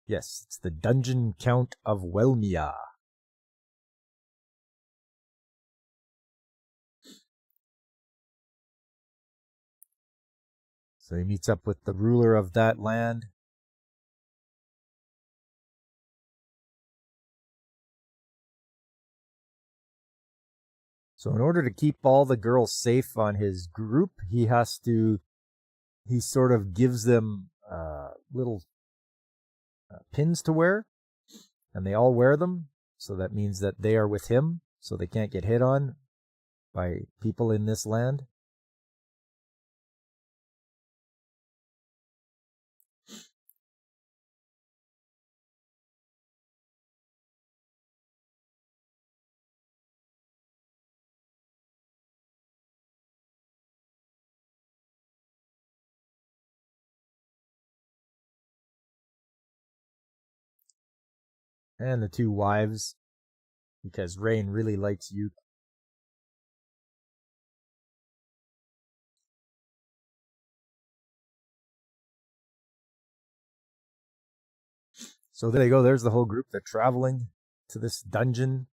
Yes, it's the Dungeon Count of Welmia. So he meets up with the ruler of that land. So in order to keep all the girls safe on his group, he sort of gives them little pins to wear, and they all wear them. So that means that they are with him, so they can't get hit on by people in this land. And the 2 wives, because Rain really likes Yuke. So there they go. There's the whole group. They're traveling to this dungeon.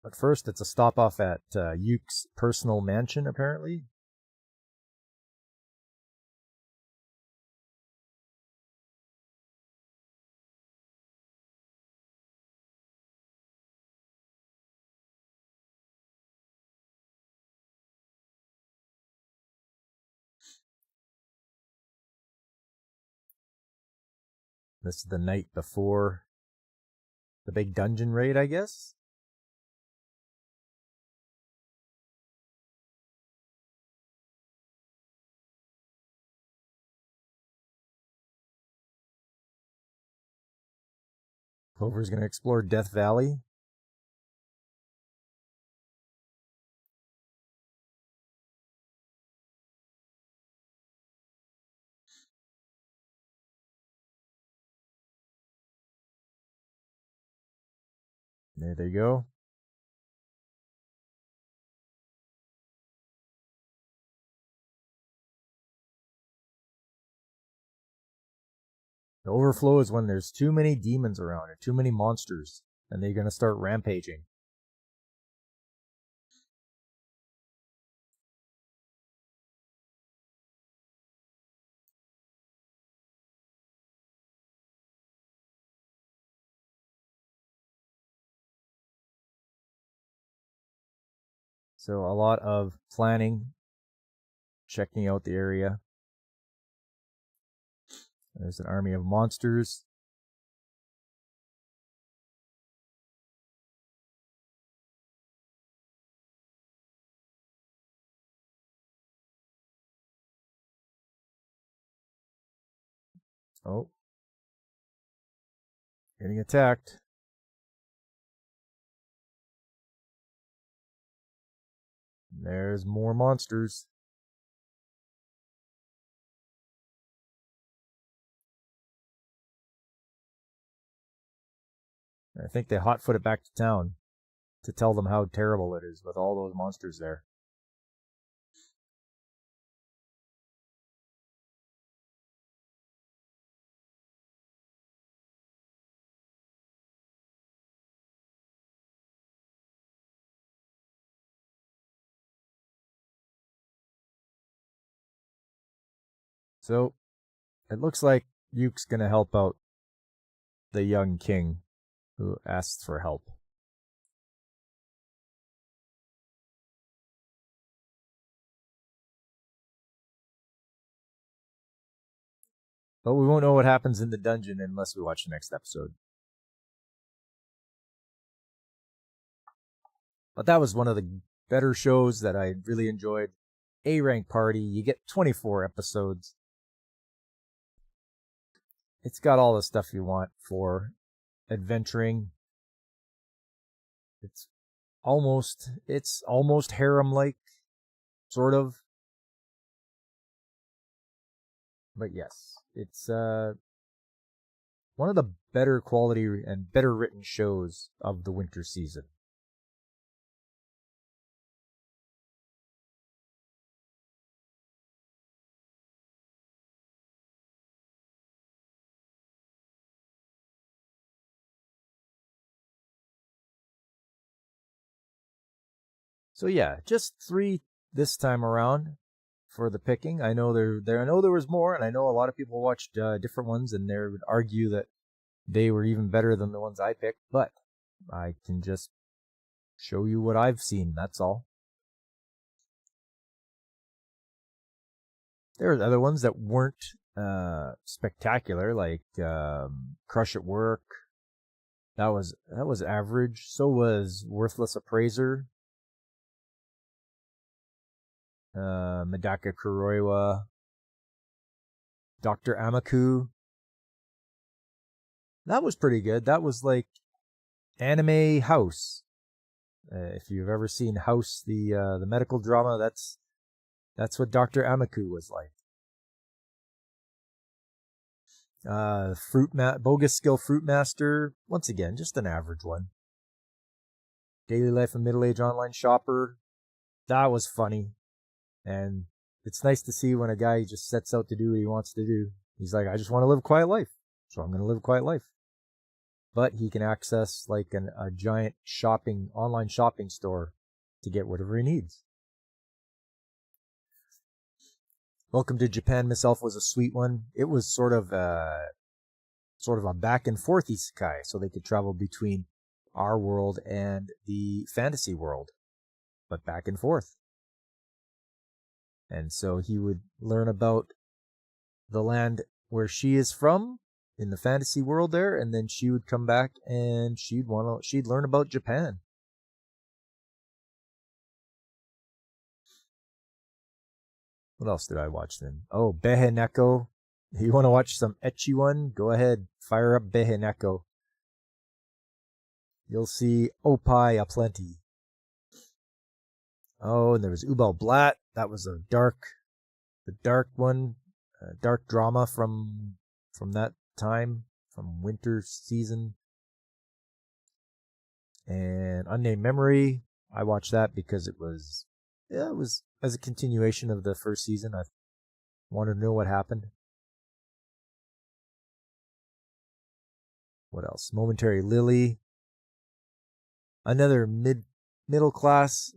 But first, it's a stop off at Yuke's personal mansion, apparently. This is the night before the big dungeon raid, I guess. Clover's going to explore Death Valley. There they go. The overflow is when there's too many demons around or too many monsters, and they're going to start rampaging. So a lot of planning, checking out the area. There's an army of monsters. Oh. Getting attacked. There's more monsters. I think they hot-foot it back to town to tell them how terrible it is with all those monsters there. So, it looks like Yuke's gonna help out the young king who asks for help. But we won't know what happens in the dungeon unless we watch the next episode. But that was one of the better shows that I really enjoyed. A-Rank Party, you get 24 episodes. It's got all the stuff you want for adventuring. It's almost harem-like, sort of. But yes, it's one of the better quality and better written shows of the winter season. So yeah, just 3 this time around for the picking. I know I know there was more, and I know a lot of people watched different ones, and they would argue that they were even better than the ones I picked. But I can just show you what I've seen. That's all. There are other ones that weren't spectacular, like Crush at Work. That was average. So was Worthless Appraiser. Medaka Kuroiwa, Dr. Amaku. That was pretty good. That was like anime House. If you've ever seen House, the medical drama, that's what Dr. Amaku was like. Bogus Skill Fruit Master. Once again, just an average one. Daily Life of Middle-Aged Online Shopper. That was funny. And it's nice to see when a guy just sets out to do what he wants to do. He's like, I just want to live a quiet life, so I'm going to live a quiet life. But he can access like a giant online shopping store to get whatever he needs. Welcome to Japan Miss Elf was a sweet one. It was sort of a back and forth isekai, so they could travel between our world and the fantasy world, but back and forth. And so he would learn about the land where she is from in the fantasy world there, and then she would come back and she'd learn about Japan. What else did I watch then? Oh, Behe Neko. You want to watch some ecchi one? Go ahead, fire up Behe Neko. you'll see Opie aplenty. Oh, and there was Ubel Blatt. That was the dark one, dark drama from that time, from winter season. And Unnamed Memory, I watched that because it was as a continuation of the first season. I wanted to know what happened. What else? Momentary Lily. Another mid-class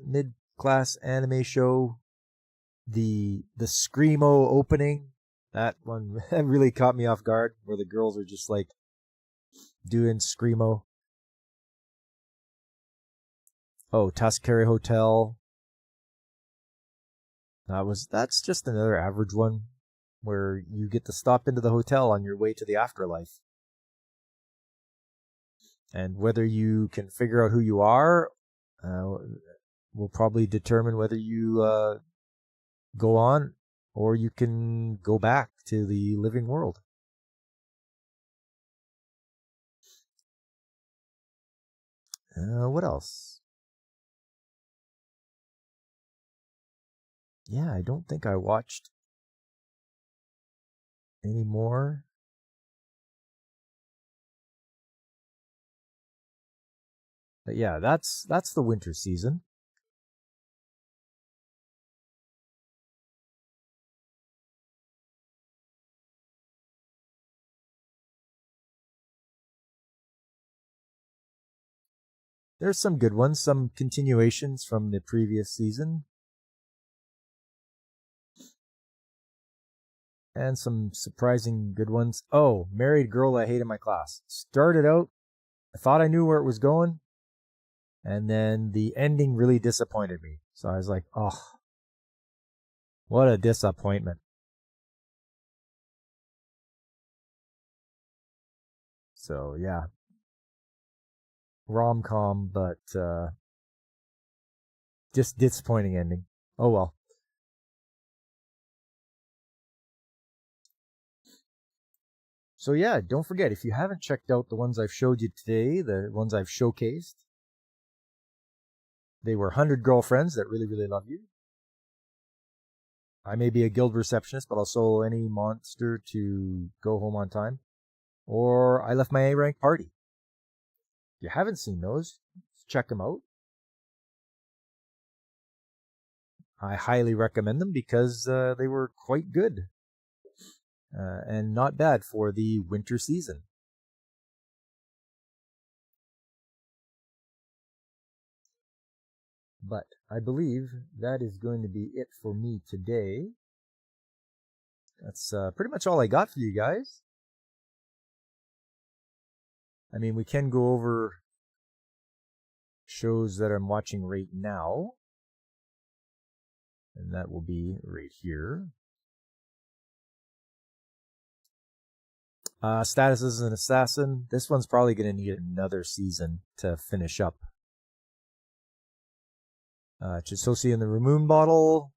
anime show. The Screamo opening. That one really caught me off guard, where the girls are just like doing Screamo. Oh, Tascari Hotel. That's just another average one where you get to stop into the hotel on your way to the afterlife. And whether you can figure out who you are will probably determine whether you go on or you can go back to the living world. What else? Yeah, I don't think I watched any more. But yeah, that's the winter season. There's some good ones, some continuations from the previous season. And some surprising good ones. Oh, Married Girl I Hated My Class. Started out, I thought I knew where it was going. And then the ending really disappointed me. So I was like, oh, what a disappointment. So yeah. Rom-com, but just disappointing ending. Oh well. So yeah, don't forget, if you haven't checked out the ones I've showed you today, the ones I've showcased, they were 100 Girlfriends That Really, Really Love You. I may be a guild receptionist, but I'll solo any monster to go home on time. Or I Left My A-Rank Party. If you haven't seen those, check them out. I highly recommend them because they were quite good. And not bad for the winter season. But I believe that is going to be it for me today. That's pretty much all I got for you guys. I mean, we can go over shows that I'm watching right now. And that will be right here. Status as an Assassin. This one's probably going to need another season to finish up. Chisosi and the Ramoon Bottle.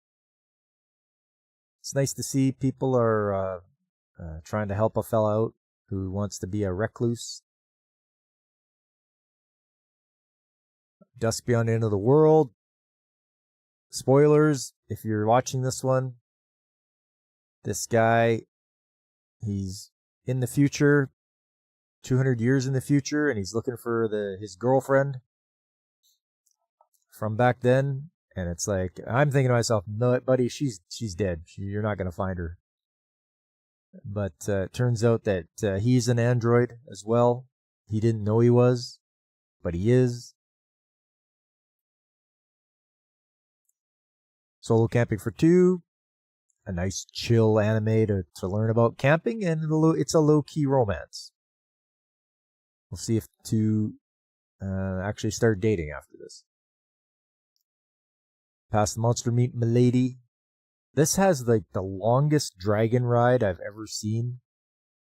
It's nice to see people are trying to help a fella out who wants to be a recluse. Dusk Beyond the End of the World. Spoilers, if you're watching this one. This guy, he's in the future, 200 years in the future, and he's looking for his girlfriend from back then. And it's like, I'm thinking to myself, no, buddy, she's dead. You're not going to find her. But it turns out that he's an android as well. He didn't know he was, but he is. Solo Camping for Two. A nice chill anime to learn about camping, and it's a low-key romance. We'll see if the two actually start dating after this. Past the Monster Meet Milady. This has like the longest dragon ride I've ever seen.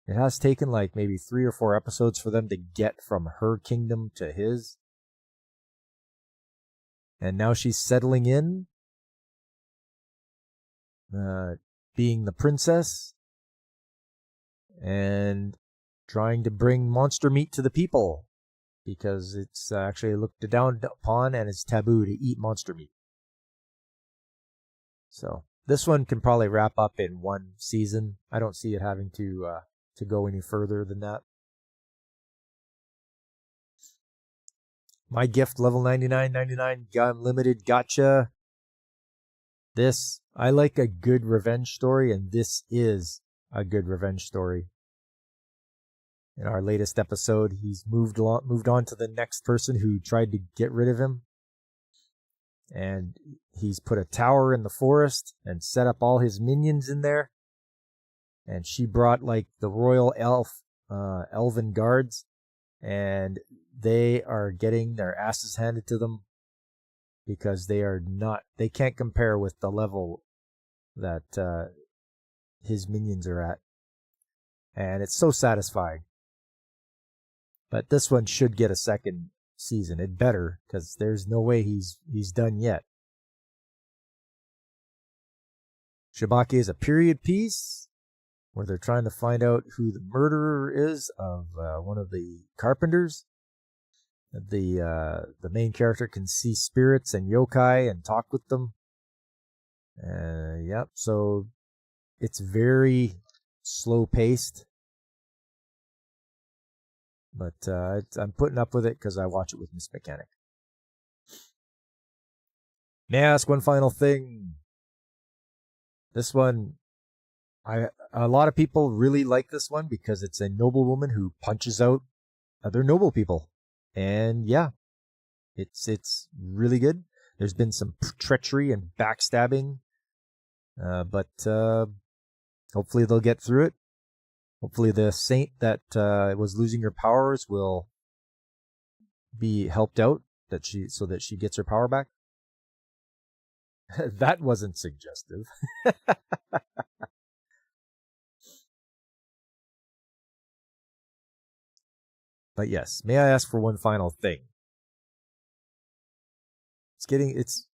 It has taken like maybe 3 or 4 episodes for them to get from her kingdom to his. And now she's settling in. Being the princess and trying to bring monster meat to the people. because it's actually looked down upon and it's taboo to eat monster meat. So this one can probably wrap up in one season. I don't see it having to go any further than that. My gift, level 99.99, Unlimited Gotcha. I like a good revenge story, and this is a good revenge story. In our latest episode, he's moved on to the next person who tried to get rid of him. And he's put a tower in the forest and set up all his minions in there. And she brought like the royal elven guards, and they are getting their asses handed to them because they can't compare with the level that his minions are at. And it's so satisfying. But this one should get a second season. It better, because there's no way he's done yet. Shibaki is a period piece where they're trying to find out who the murderer is of one of the carpenters. The main character can see spirits and yokai and talk with them. Yep, so it's very slow paced. But I'm putting up with it because I watch it with Miss Mechanic. May I ask one final thing? This one, a lot of people really like this one because it's a noble woman who punches out other noble people. And yeah, it's really good. There's been some treachery and backstabbing, but hopefully they'll get through it. Hopefully the saint that was losing her powers will be helped out so that she gets her power back. That wasn't suggestive. But yes, may I ask for one final thing? It's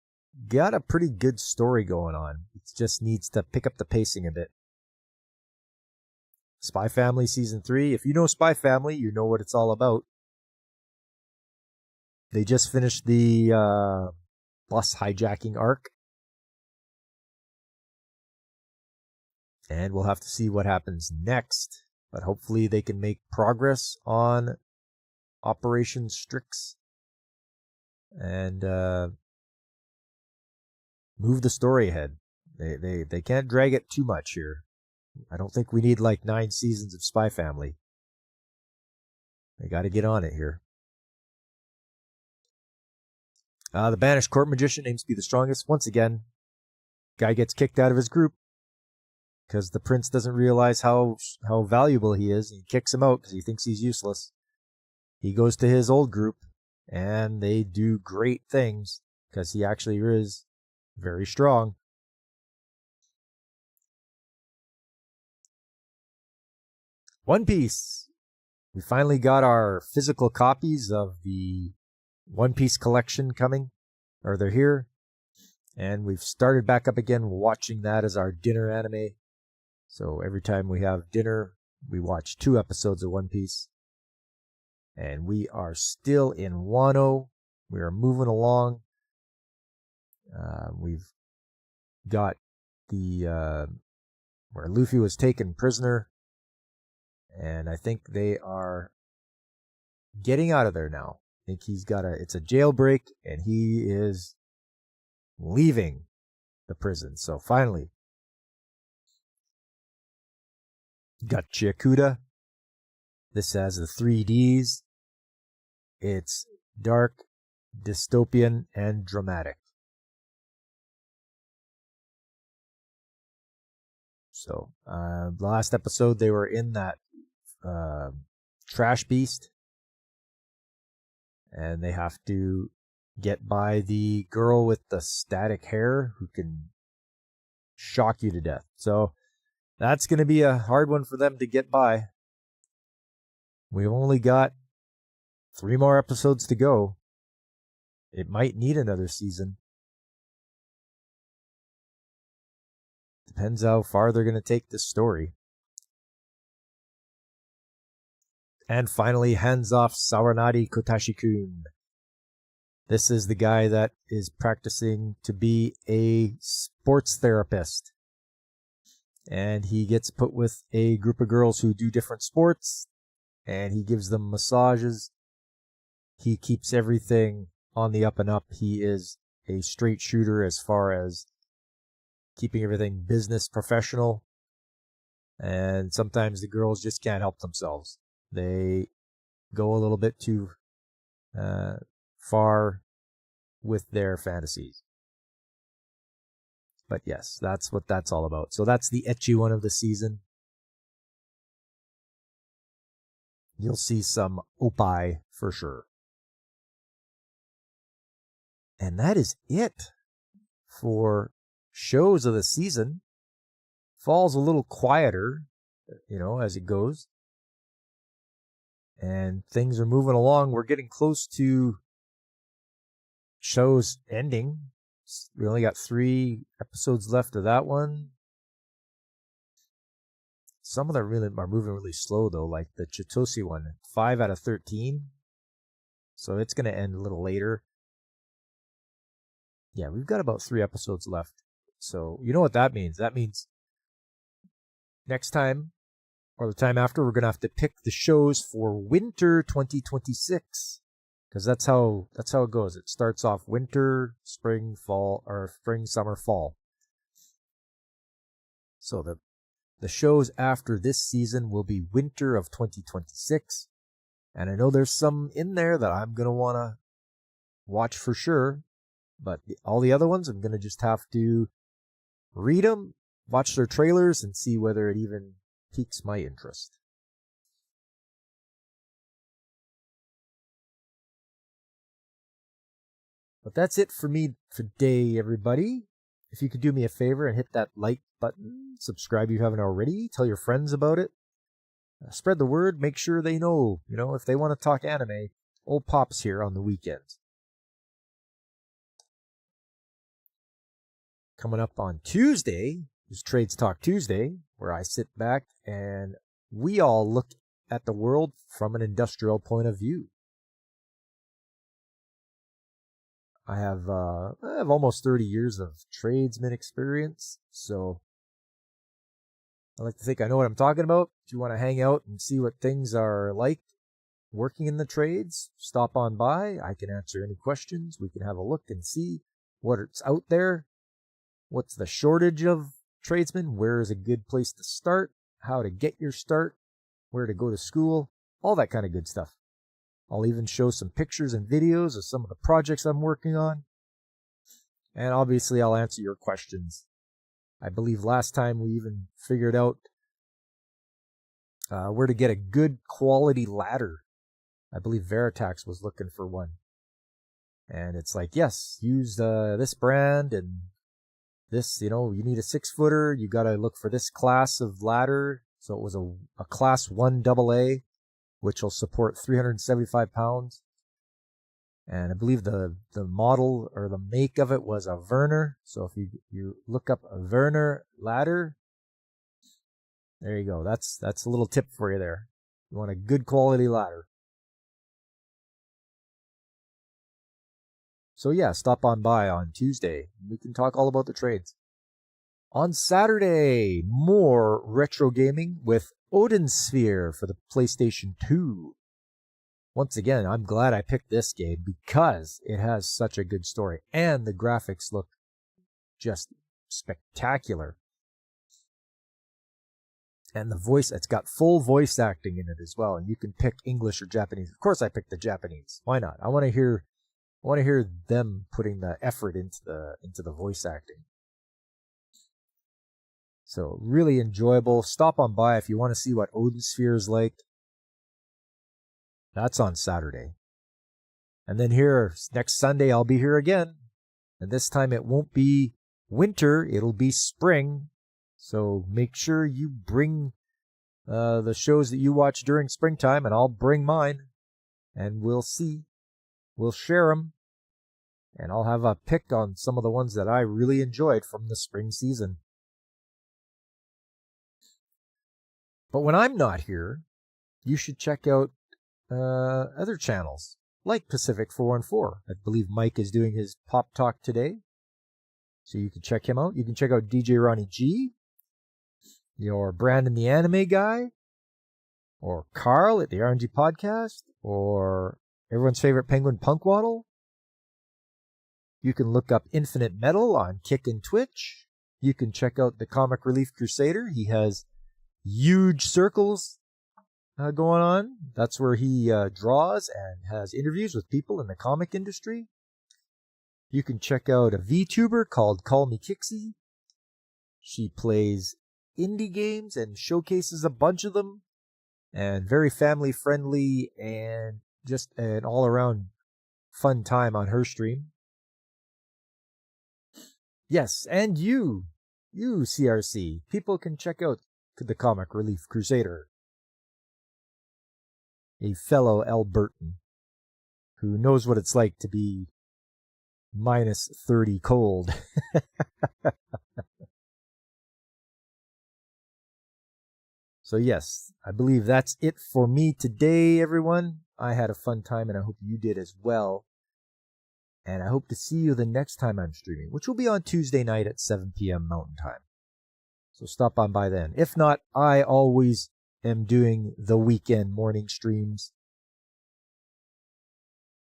got a pretty good story going on. It just needs to pick up the pacing a bit. Spy Family Season 3. If you know Spy Family, you know what it's all about. They just finished the bus hijacking arc. And we'll have to see what happens next. But hopefully they can make progress on Operation Strix. And move the story ahead. They can't drag it too much here. I don't think we need like 9 seasons of Spy Family. They got to get on it here. The banished court magician aims to be the strongest. Once again, guy gets kicked out of his group because the prince doesn't realize how valuable he is. He kicks him out because he thinks he's useless. He goes to his old group, and they do great things because he actually is very strong. One Piece. We finally got our physical copies of the One Piece collection coming, or they're here. And we've started back up again watching that as our dinner anime. So every time we have dinner, we watch 2 episodes of One Piece. And we are still in Wano. We are moving along. We've got the where Luffy was taken prisoner. And I think they are getting out of there now. I think it's a jailbreak, and he is leaving the prison. So finally, got Chiakuda. This has the 3Ds. It's dark, dystopian, and dramatic. So, last episode they were in that trash beast, and they have to get by the girl with the static hair who can shock you to death. So that's going to be a hard one for them to get by. We've only got 3 more episodes to go. It might need another season. Depends how far they're going to take this story. And finally, hands off Sawanari Kotashi-kun. This is the guy that is practicing to be a sports therapist. And he gets put with a group of girls who do different sports, and he gives them massages. He keeps everything on the up and up. He is a straight shooter as far as keeping everything business professional. And sometimes the girls just can't help themselves. They go a little bit too far with their fantasies. But yes, that's what that's all about. So that's the ecchi one of the season. You'll see some oppai for sure. And that is it for shows of the season. Fall's a little quieter, as it goes. And things are moving along. We're getting close to shows ending. We only got 3 episodes left of that one. Some of them really are moving really slow, though, like the Chitoshi one. 5 out of 13. So it's going to end a little later. Yeah, we've got about 3 episodes left. So you know what that means? That means next time, or the time after, we're going to have to pick the shows for winter 2026. Because that's how it goes. It starts off winter, spring, fall, or spring, summer, fall. So the shows after this season will be winter of 2026. And I know there's some in there that I'm going to want to watch for sure. But all the other ones, I'm going to just have to read them, watch their trailers, and see whether it even piques my interest. But that's it for me today, everybody. If you could do me a favor and hit that like button, subscribe if you haven't already, tell your friends about it. Spread the word, make sure they know, if they want to talk anime, old Pop's here on the weekends. Coming up on Tuesday is Trades Talk Tuesday, where I sit back and we all look at the world from an industrial point of view. I have almost 30 years of tradesman experience, so I like to think I know what I'm talking about. If you want to hang out and see what things are like working in the trades, stop on by. I can answer any questions. We can have a look and see what's out there. What's the shortage of tradesmen? Where is a good place to start? How to get your start? Where to go to school? All that kind of good stuff. I'll even show some pictures and videos of some of the projects I'm working on. And obviously, I'll answer your questions. I believe last time we even figured out where to get a good quality ladder. I believe Veritax was looking for one. And it's like, yes, use this brand and this, you need a 6-footer. You got to look for this class of ladder. So it was a class 1 AA, which will support 375 pounds. And I believe the model or the make of it was a Werner. So if you look up a Werner ladder, there you go. That's a little tip for you there. You want a good quality ladder. So yeah, stop on by on Tuesday. We can talk all about the trades. On Saturday, more retro gaming with Odin Sphere for the PlayStation 2. Once again, I'm glad I picked this game because it has such a good story and the graphics look just spectacular. And the voice, it's got full voice acting in it as well, and you can pick English or Japanese. Of course I picked the Japanese. Why not? I want to hear them putting the effort into the voice acting. So really enjoyable. Stop on by if you want to see what Odin Sphere is like. That's on Saturday. And then here, next Sunday, I'll be here again. And this time it won't be winter, it'll be spring. So make sure you bring the shows that you watch during springtime, and I'll bring mine. And we'll see. We'll share them. And I'll have a pick on some of the ones that I really enjoyed from the spring season. But when I'm not here, you should check out other channels like Pacific 414. I believe Mike is doing his Pop Talk today, so you can check him out. You can check out DJ Ronnie G, your Brandon the Anime Guy, or Carl at the RNG Podcast, or everyone's favorite Penguin Punkwaddle. You can look up Infinite Metal on Kick and Twitch. You can check out the Comic Relief Crusader. He has huge circles going on. That's where he draws and has interviews with people in the comic industry. You can check out a VTuber called Call Me Kixie. She plays indie games and showcases a bunch of them, and very family friendly and just an all around fun time on her stream. Yes, and you CRC, people can check out the Comic Relief Crusader, a fellow Albertan who knows what it's like to be minus 30 cold. So yes, I believe that's it for me today, everyone. I had a fun time, and I hope you did as well. And I hope to see you the next time I'm streaming, which will be on Tuesday night at 7 p.m. Mountain Time. So stop on by then. If not, I always am doing the weekend morning streams.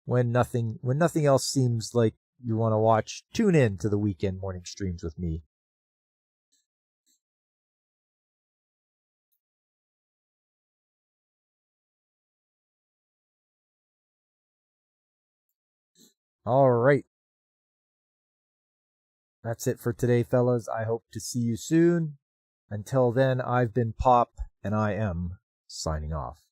When nothing else seems like you want to watch, tune in to the weekend morning streams with me. All right. That's it for today, fellas. I hope to see you soon. Until then, I've been Pop, and I am signing off.